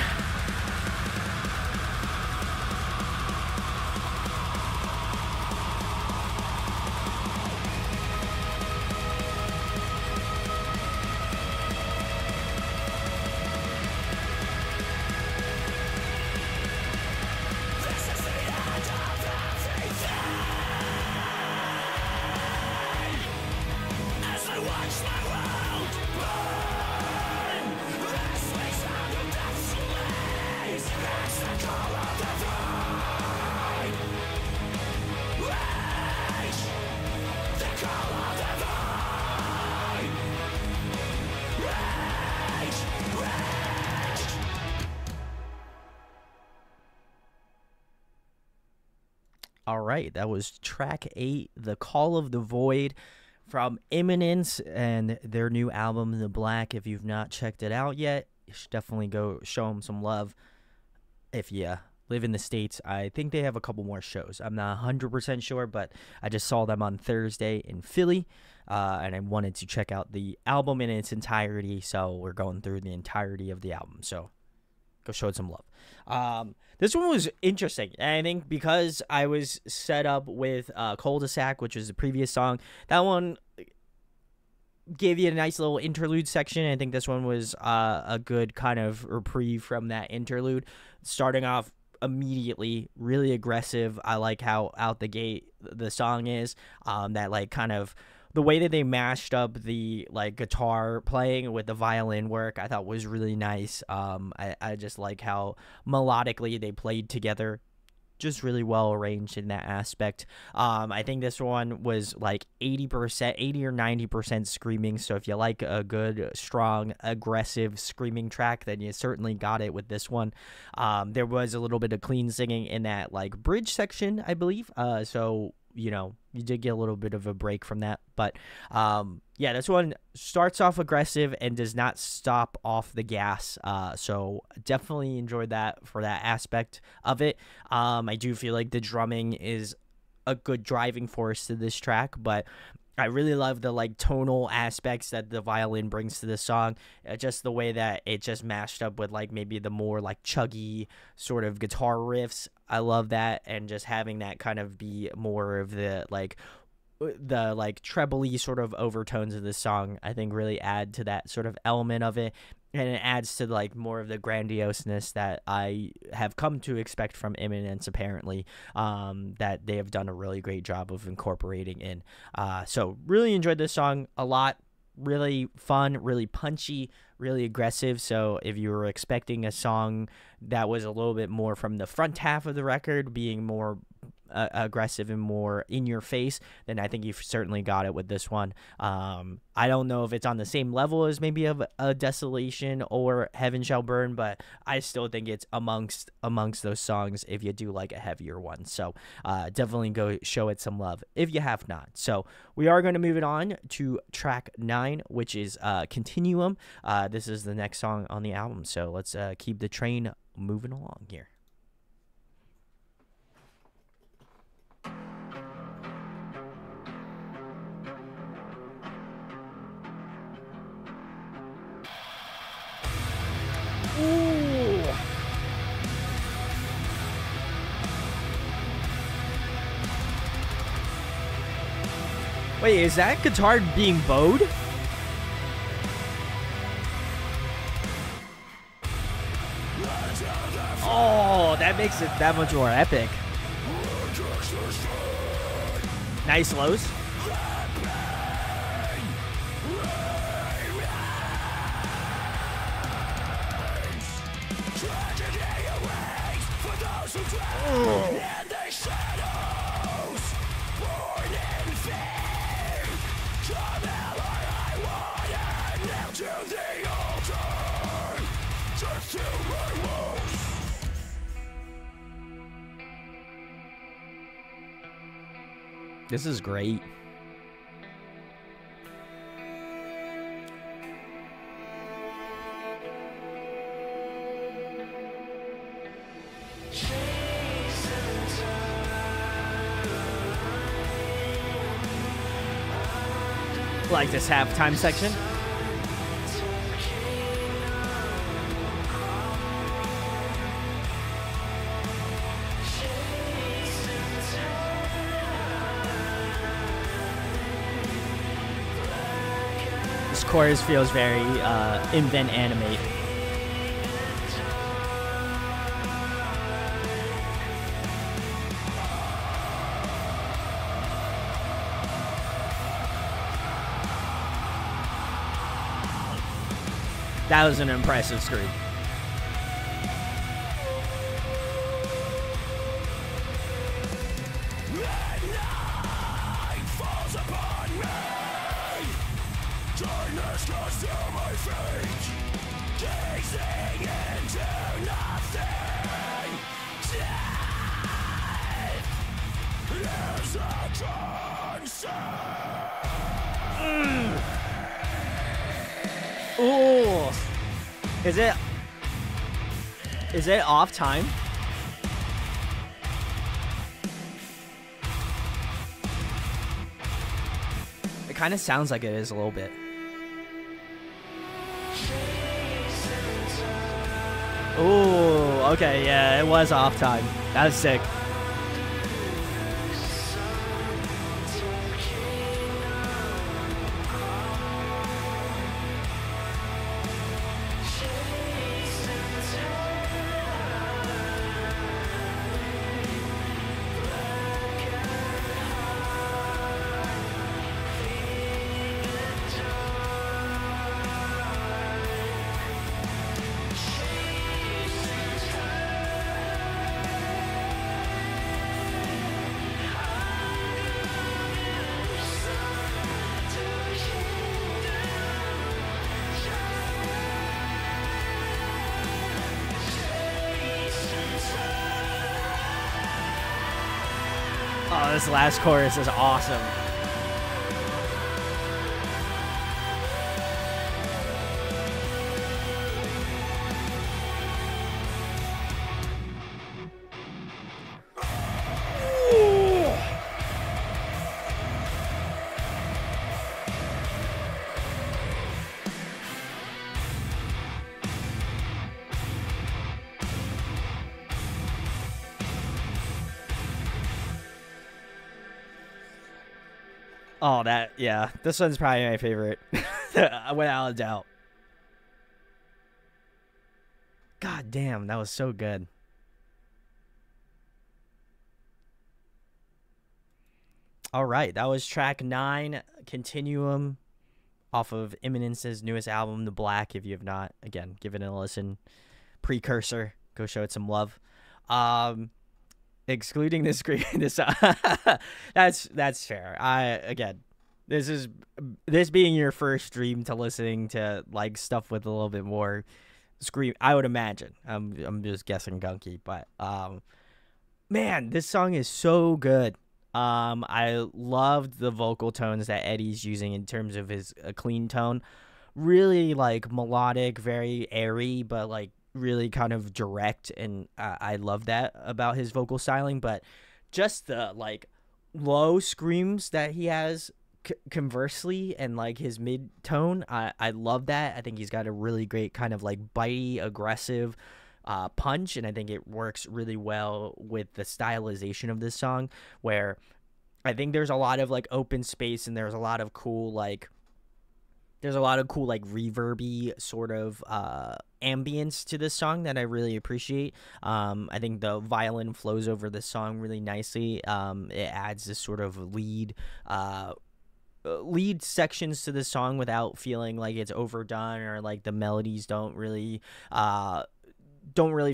All right, that was track 8, The Call of the Void, from Imminence and their new album, The Black. If you've not checked it out yet, you should definitely go show them some love. If you live in the States, I think they have a couple more shows. I'm not 100% sure, but I just saw them on Thursday in Philly, and I wanted to check out the album in its entirety, so we're going through the entirety of the album. So go show it some love. This one was interesting, and I think because I was set up with Cul-de-sac, which was the previous song, that one gave you a nice little interlude section. I think this one was a good kind of reprieve from that interlude. Starting off immediately, really aggressive. I like how out the gate the song is. That like kind of the way that they mashed up the like guitar playing with the violin work, I thought was really nice. I just like how melodically they played together. Just really well arranged in that aspect. I think this one was like 80%, 80 or 90% screaming. So if you like a good, strong, aggressive screaming track, then you certainly got it with this one. There was a little bit of clean singing in that like bridge section, I believe. So you know, you did get a little bit of a break from that. But yeah, this one starts off aggressive and does not stop off the gas. So definitely enjoyed that for that aspect of it. I do feel like the drumming is a good driving force to this track, but I really love the like tonal aspects that the violin brings to the song. Just the way that it just mashed up with like maybe the more like chuggy sort of guitar riffs. I love that, and just having that kind of be more of the like trebly sort of overtones of the song, I think really add to that sort of element of it. And it adds to like more of the grandioseness that I have come to expect from Imminence, apparently, that they have done a really great job of incorporating in. So really enjoyed this song a lot. Really fun, really punchy, really aggressive. So if you were expecting a song that was a little bit more from the front half of the record, being more aggressive and more in your face, then I think you've certainly got it with this one. I don't know if it's on the same level as maybe of a Desolation or Heaven Shall Burn, but I still think it's amongst those songs if you do like a heavier one. So definitely go show it some love if you have not. So we are going to move it on to track 9, which is Continuum. This is the next song on the album, so let's keep the train moving along here. Ooh. Wait, is that guitar being bowed? Oh, that makes it that much more epic. Nice lows. This is great. Like this halftime section. This chorus feels very invent animate. That was an impressive scream. Ooh. Is it off time? It kind of sounds like it is a little bit. Ooh, okay, yeah, it was off time. That was sick. Oh, this last chorus is awesome. Oh, yeah. This one's probably my favorite. Without a doubt. God damn, that was so good. All right, that was track 9, Continuum, off of Imminence's newest album, The Black. If you have not, again, give it a listen. Precursor. Go show it some love. Excluding this screen, that's fair. This being your first stream to listening to like stuff with a little bit more scream, I would imagine. I'm just guessing gunky, but man, this song is so good. I loved the vocal tones that Eddie's using in terms of his clean tone, really like melodic, very airy, but like really kind of direct, and I love that about his vocal styling. But just the like low screams that he has conversely, and like his mid tone, I love that. I think he's got a really great kind of like bitey, aggressive punch, and I think it works really well with the stylization of this song, where I think there's a lot of like open space, and there's a lot of cool like reverby sort of ambience to this song that I really appreciate. I think the violin flows over this song really nicely. It adds this sort of lead sections to the song without feeling like it's overdone, or like the melodies don't really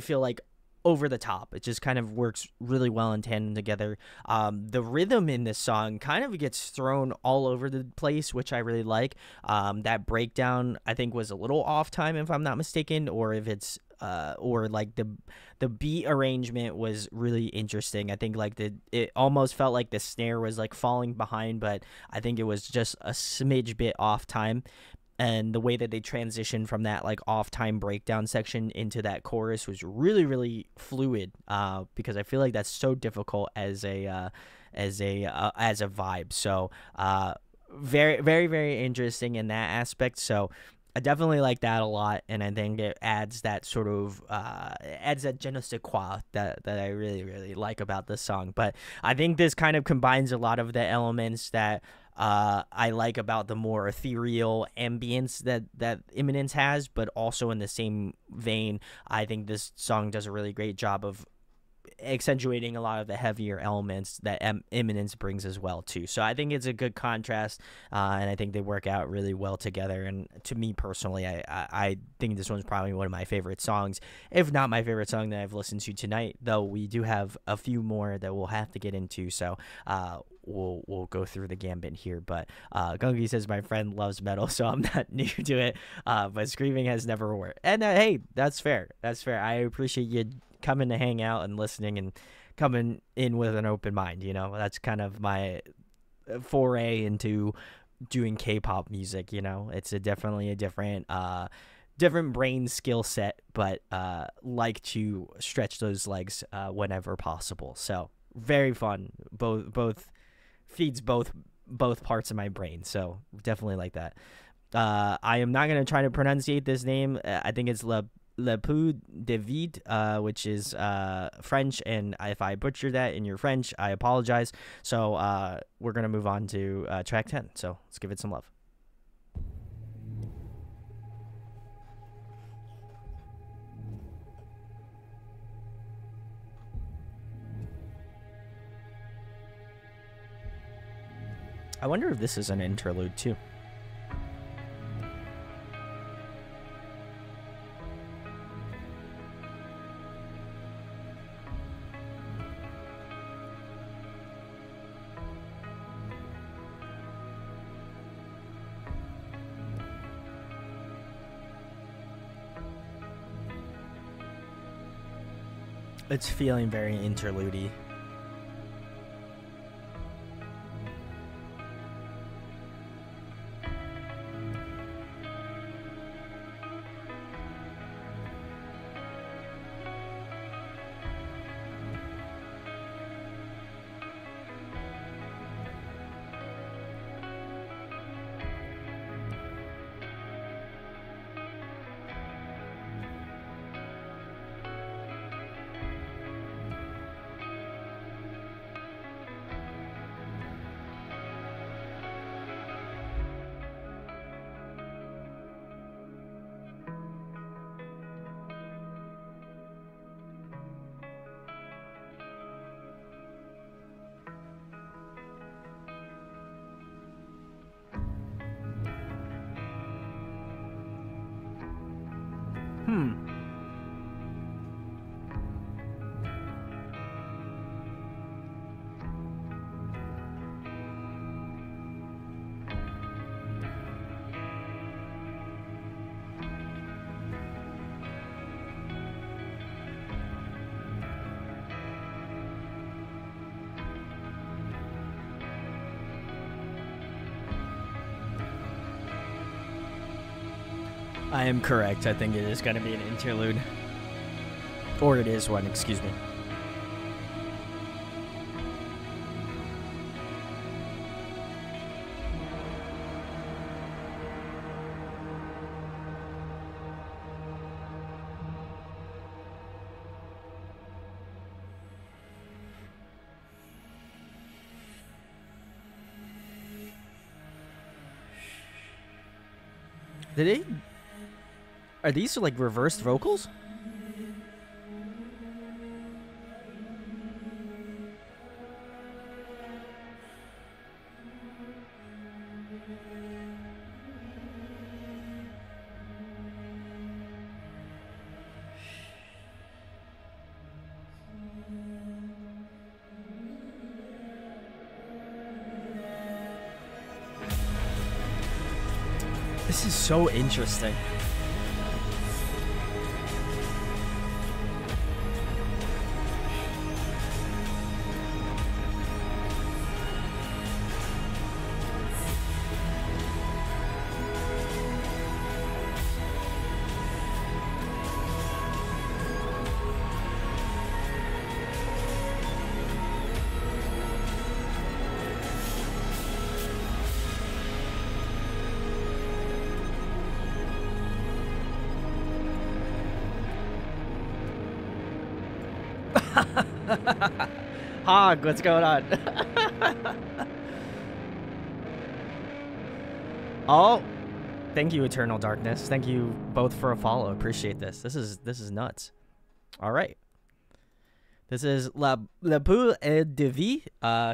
feel like over the top. It just kind of works really well in tandem together. The rhythm in this song kind of gets thrown all over the place, which I really like. That breakdown I think was a little off time, if I'm not mistaken, or if it's or like the beat arrangement was really interesting. I think like it almost felt like the snare was like falling behind, but I think it was just a smidge bit off time. And the way that they transitioned from that like off time breakdown section into that chorus was really really fluid, because I feel like that's so difficult as a vibe. So very very very interesting in that aspect. So I definitely like that a lot, and I think it adds that sort of adds that je ne sais quoi that I really really like about this song. But I think this kind of combines a lot of the elements that I like about the more ethereal ambience that Imminence has, but also in the same vein, I think this song does a really great job of accentuating a lot of the heavier elements that Imminence brings as well too. So I think it's a good contrast, and I think they work out really well together. And to me personally, I think this one's probably one of my favorite songs, if not my favorite song that I've listened to tonight. Though we do have a few more that we'll have to get into, so we'll go through the gambit here. But Gungi says my friend loves metal, so I'm not new to it. But screaming has never worked, and hey, that's fair. That's fair. I appreciate you coming to hang out and listening and coming in with an open mind. You know, that's kind of my foray into doing K-pop music. You know, it's definitely a different brain skill set, but like to stretch those legs whenever possible. So very fun. Both feeds both parts of my brain. So definitely like that. I am not going to try to pronunciate this name. I think it's Le Pou de Vide, which is French, and if I butcher that in your French, I apologize. So we're going to move on to track 10. So let's give it some love. I wonder if this is an interlude too. It's feeling very interlude-y. I am correct. I think it is going to be an interlude. Or it is one, excuse me. Are these like reversed vocals? This is so interesting. Hog, what's going on? Oh, thank you, Eternal Darkness. Thank you both for a follow. Appreciate this. This is nuts. All right. This is La Poule et de Vie.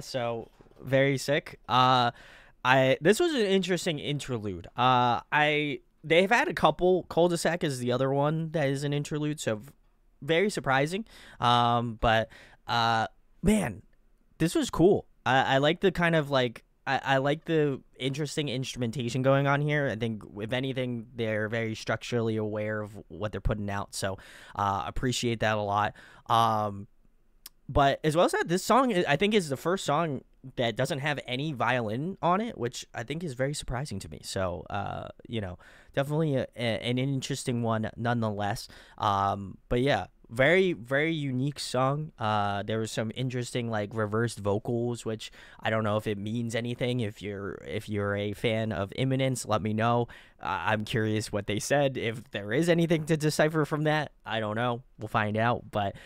So very sick. This was an interesting interlude. They've had a couple. Cul-de-sac is the other one that is an interlude, so very surprising. But man, this was cool. I like the kind of like I like the interesting instrumentation going on here. I think if anything, they're very structurally aware of what they're putting out. So appreciate that a lot. But as well as that, this song I think is the first song that doesn't have any violin on it, which I think is very surprising to me. So, definitely an interesting one nonetheless. But yeah, very, very unique song. There was some interesting like reversed vocals, which I don't know if it means anything. If you're a fan of Imminence, let me know. I'm curious what they said. If there is anything to decipher from that, I don't know. We'll find out. But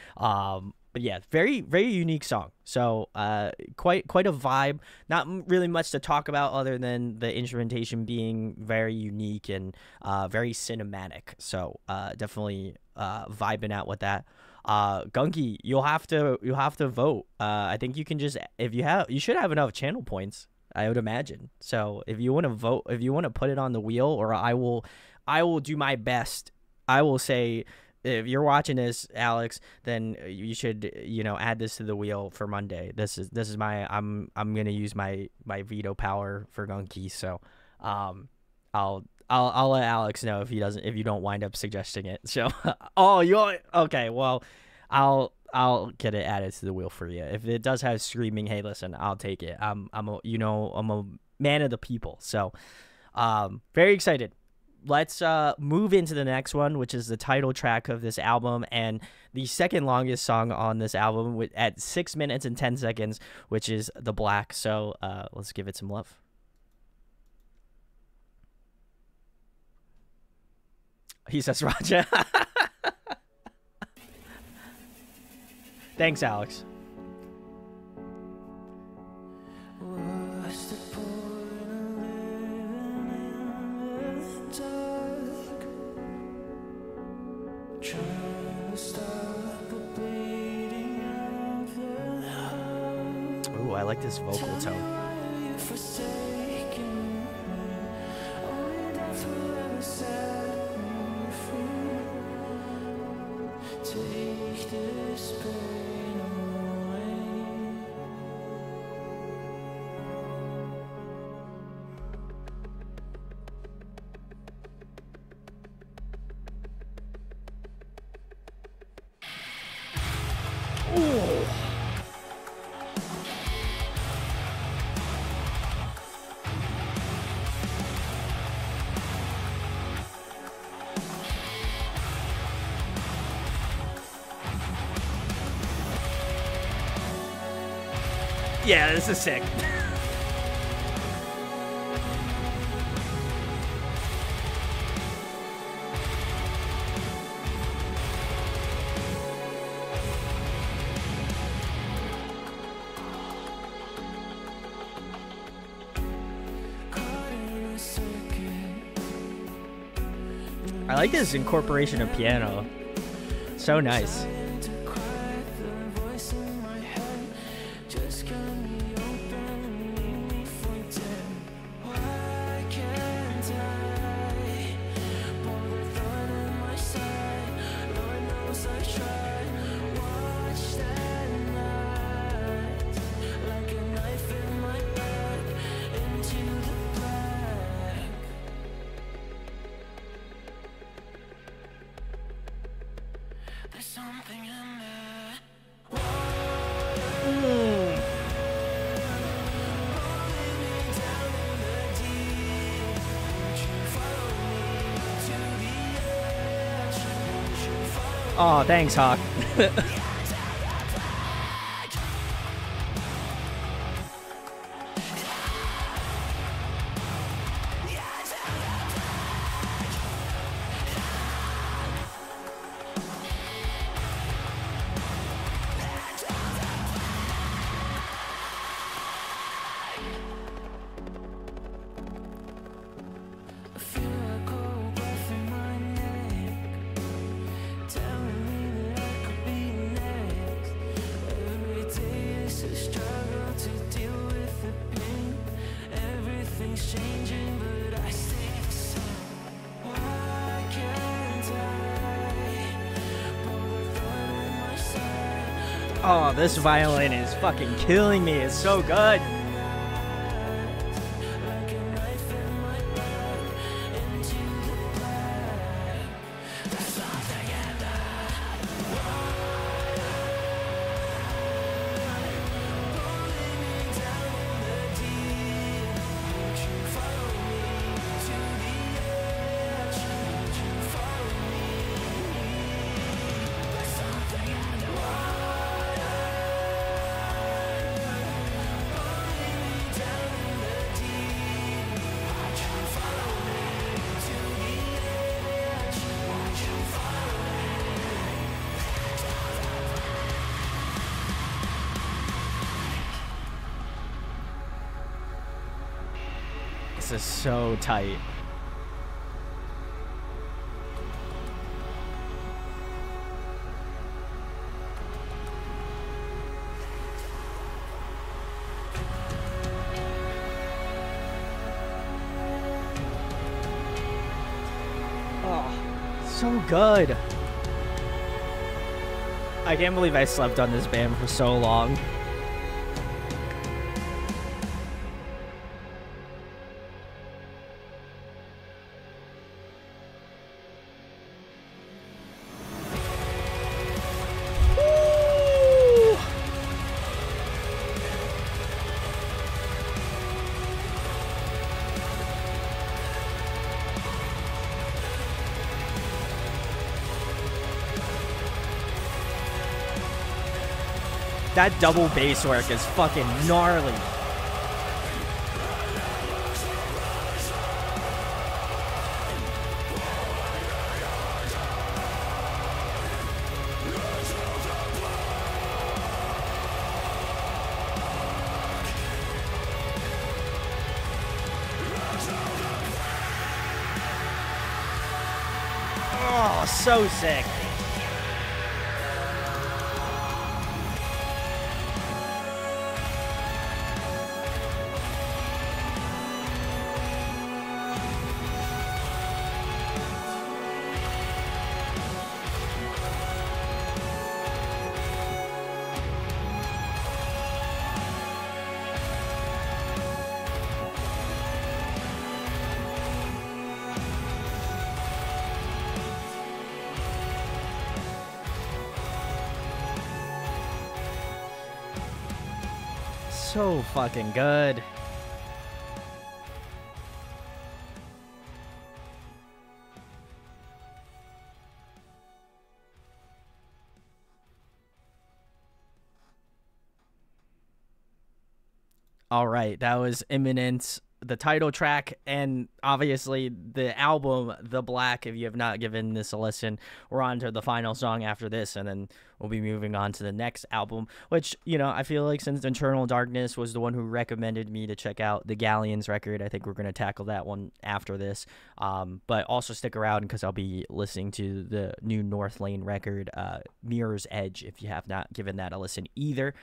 yeah, very, very unique song. So quite a vibe. Not really much to talk about other than the instrumentation being very unique and very cinematic. So definitely vibing out with that. Gunky, you'll have to vote. I think you can just you should have enough channel points, I would imagine. So if you want to vote, if you want to put it on the wheel, or I will do my best. I will say, if you're watching this, Alex, then you should, add this to the wheel for Monday. This is my I'm gonna use my veto power for Gunky. So, I'll let Alex know if you don't wind up suggesting it. So, okay. Well, I'll get it added to the wheel for you. If it does have screaming, hey, listen, I'll take it. I'm a man of the people. So, very excited. Let's move into the next one, which is the title track of this album and the second longest song on this album at 6 minutes and 10 seconds, which is The Black. So let's give it some love. He says, Raja. Thanks, Alex. What's the point of living in the dark? Trying to stop a bleeding of the heart. Ooh, I like this vocal tone. Why are you forsaking me? Only death will ever set me free. Take this pain away. Ooh. Yeah, this is sick. I like this incorporation of piano. So nice. There's something in there. Oh, thanks, Hawk. I feel a cold breath in my neck, telling me that I could be next. Every day is a struggle to deal with the pain. Everything's changing, but I stay the same. Why can't I pull the thorn in my side? Oh, this violin is fucking killing me. It's so good. Like a knife in my back, into the black. There's something in that. Pulling me down in the deep. Won't you follow me to the edge? Won't you follow me? There's something in the water. Pulling me down in the deep. Won't you follow me to the edge? Won't you follow me? This is so tight. Oh, so good. I can't believe I slept on this band for so long. Woo! That double bass work is fucking gnarly. Oh, so sick. So fucking good. All right, that was Imminence, the title track, and obviously the album, The Black. If you have not given this a listen, we're on to the final song after this, and then we'll be moving on to the next album, which, you know, I feel like since Eternal Darkness was the one who recommended me to check out the Galleons record, I think we're going to tackle that one after this. But also stick around because I'll be listening to the new North Lane record, Mirror's Edge, if you have not given that a listen either.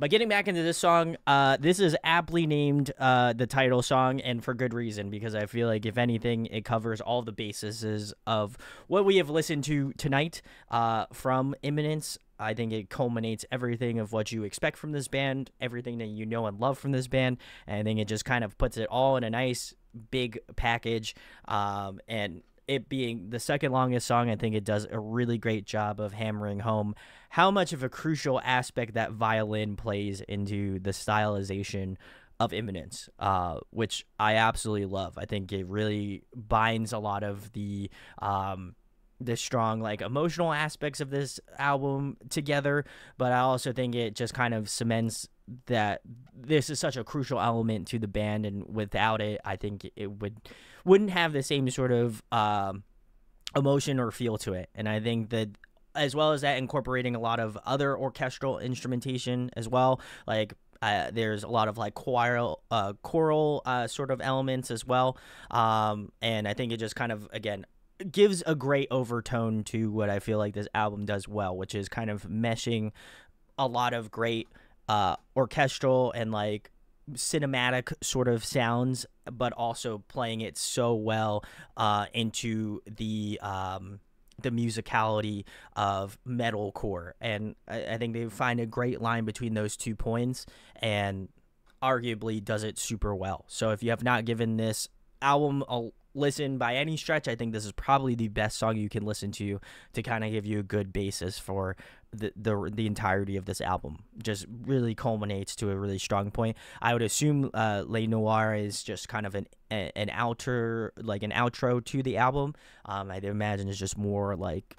But getting back into this song, this is aptly named the title song, and for good reason, because I feel like, if anything, it covers all the bases of what we have listened to tonight from Imminence. I think it culminates everything of what you expect from this band, everything that you know and love from this band, and I think it just kind of puts it all in a nice, big package, and it being the second longest song, I think it does a really great job of hammering home how much of a crucial aspect that violin plays into the stylization of Imminence, which I absolutely love. I think it really binds a lot of the strong, like, emotional aspects of this album together, but I also think it just kind of cements that this is such a crucial element to the band, and without it, I think it wouldn't have the same sort of emotion or feel to it. And I think that, as well as that, incorporating a lot of other orchestral instrumentation as well, like There's a lot of like choral sort of elements as well, and I think it just kind of again gives a great overtone to what I feel like this album does well, which is kind of meshing a lot of great orchestral and like cinematic sort of sounds, but also playing it so well into the musicality of metalcore. And I think they find a great line between those 2 points, and arguably does it super well. So if you have not given this album a listen by any stretch, I think this is probably the best song you can listen to kind of give you a good basis for the entirety of this album. Just really culminates to a really strong point. I would assume Les Noirs is just kind of an outro to the album. I'd imagine it's just more like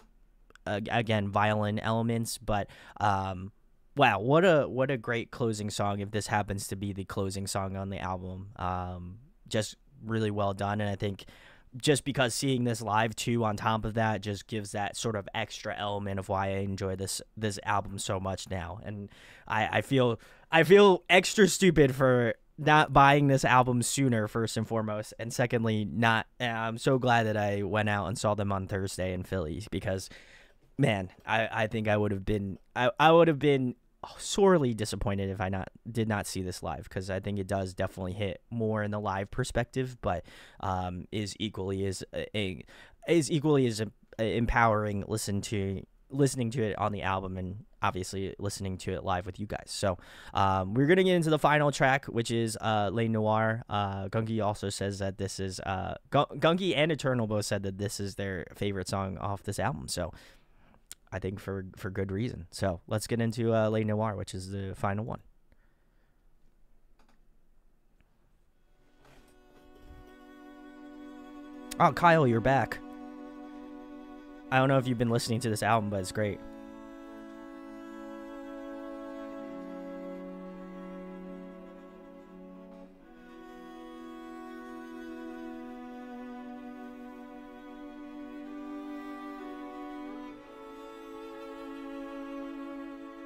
again violin elements, but wow, what a great closing song if this happens to be the closing song on the album. Just really well done, and I think just because seeing this live too on top of that just gives that sort of extra element of why I enjoy this album so much now. And I feel extra stupid for not buying this album sooner, first and foremost, and secondly I'm so glad that I went out and saw them on Thursday in Philly, because man, I think I would have been sorely disappointed if I did not see this live, because I think it does definitely hit more in the live perspective, but is equally as empowering listening to it on the album, and obviously listening to it live with you guys. So we're gonna get into the final track, which is Les Noirs. Gunky also says that this is Gunky and Eternal both said that this is their favorite song off this album. So I think for good reason. So let's get into Les Noirs, which is the final one. Oh, Kyle, you're back. I don't know if you've been listening to this album, but it's great.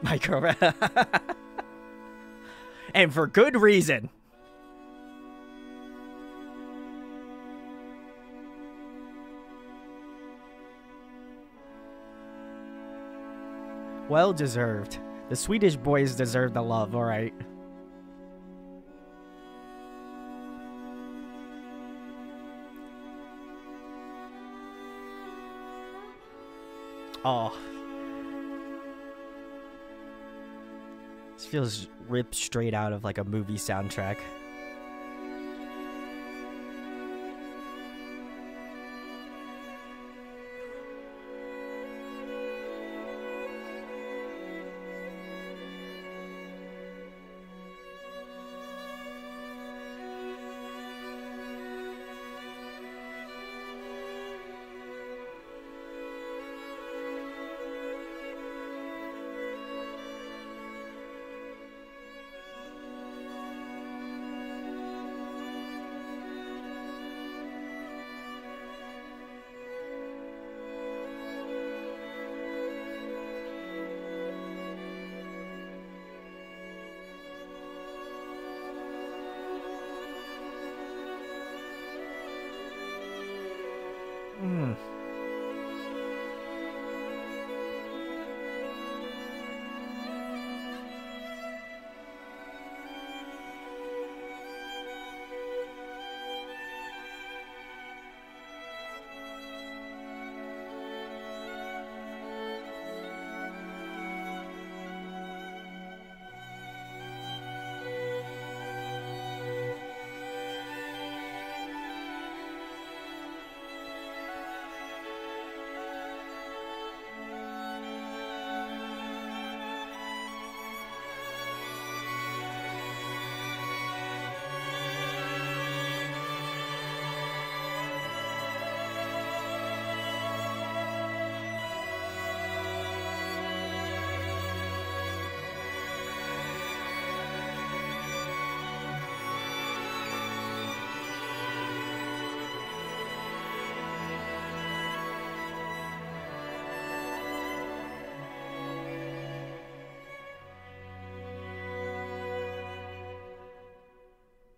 Micro. And for good reason. Well deserved. The Swedish boys deserve the love, all right. Oh. This feels ripped straight out of like a movie soundtrack.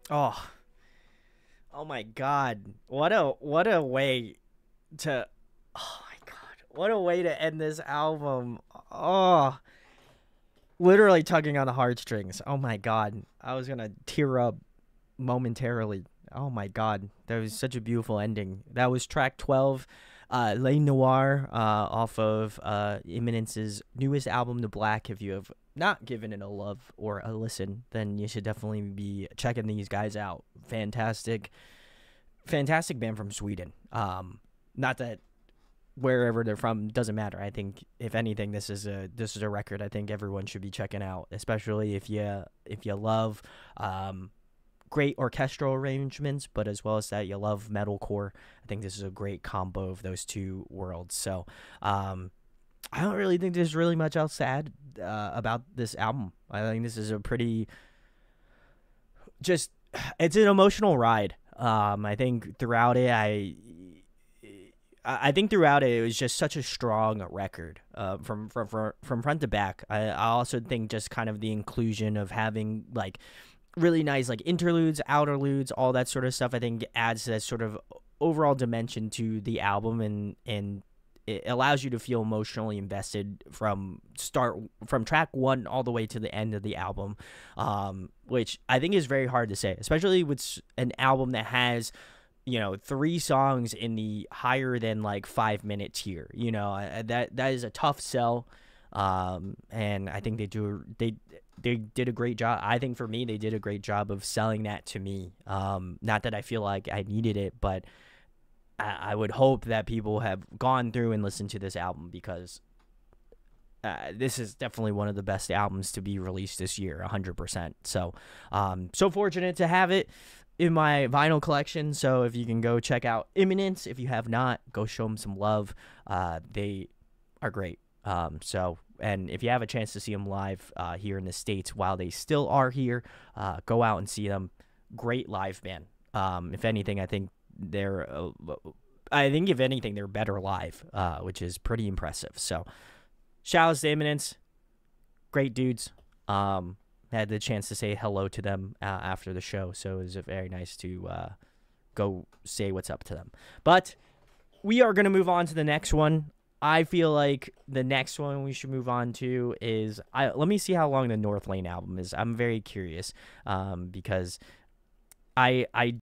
Oh, oh my God! What a way to. Oh my God! What a way to end this album. Oh, literally tugging on the heartstrings. Oh my God! I was gonna tear up momentarily. Oh my God, that was such a beautiful ending. That was track 12, Le Noir, off of Imminence's newest album, The Black. If you have not given it a love or a listen, then you should definitely be checking these guys out. Fantastic, fantastic band from Sweden. Not that wherever they're from doesn't matter. I think if anything, this is a record I think everyone should be checking out, especially if you love great orchestral arrangements, but as well as that, you love metalcore. I think this is a great combo of those two worlds. So, I don't really think there's really much else to add about this album. I think this is a pretty just it's an emotional ride. I think throughout it, I think throughout it, it was just such a strong record from front to back. I also think just kind of the inclusion of having like really nice like interludes, outerludes, all that sort of stuff. I think adds that sort of overall dimension to the album, and it allows you to feel emotionally invested from track one all the way to the end of the album, which I think is very hard to say, especially with an album that has 3 songs in the higher than like 5-minute tier. That is a tough sell. And I think they did a great job. I think for me, they did a great job of selling that to me. Not that I feel like I needed it, but I would hope that people have gone through and listened to this album, because this is definitely one of the best albums to be released this year, 100%. So, so fortunate to have it in my vinyl collection. So if you can go check out Imminence, if you have not, go show them some love. They are great. And if you have a chance to see them live here in the States while they still are here, go out and see them. Great live band. If anything, I think if anything, they're better live, which is pretty impressive. So shout outs to Imminence. Great dudes. Had the chance to say hello to them after the show, so it was very nice to go say what's up to them. But we are going to move on to the next one. I feel like the next one we should move on to is let me see how long the North Lane album is. I'm very curious because I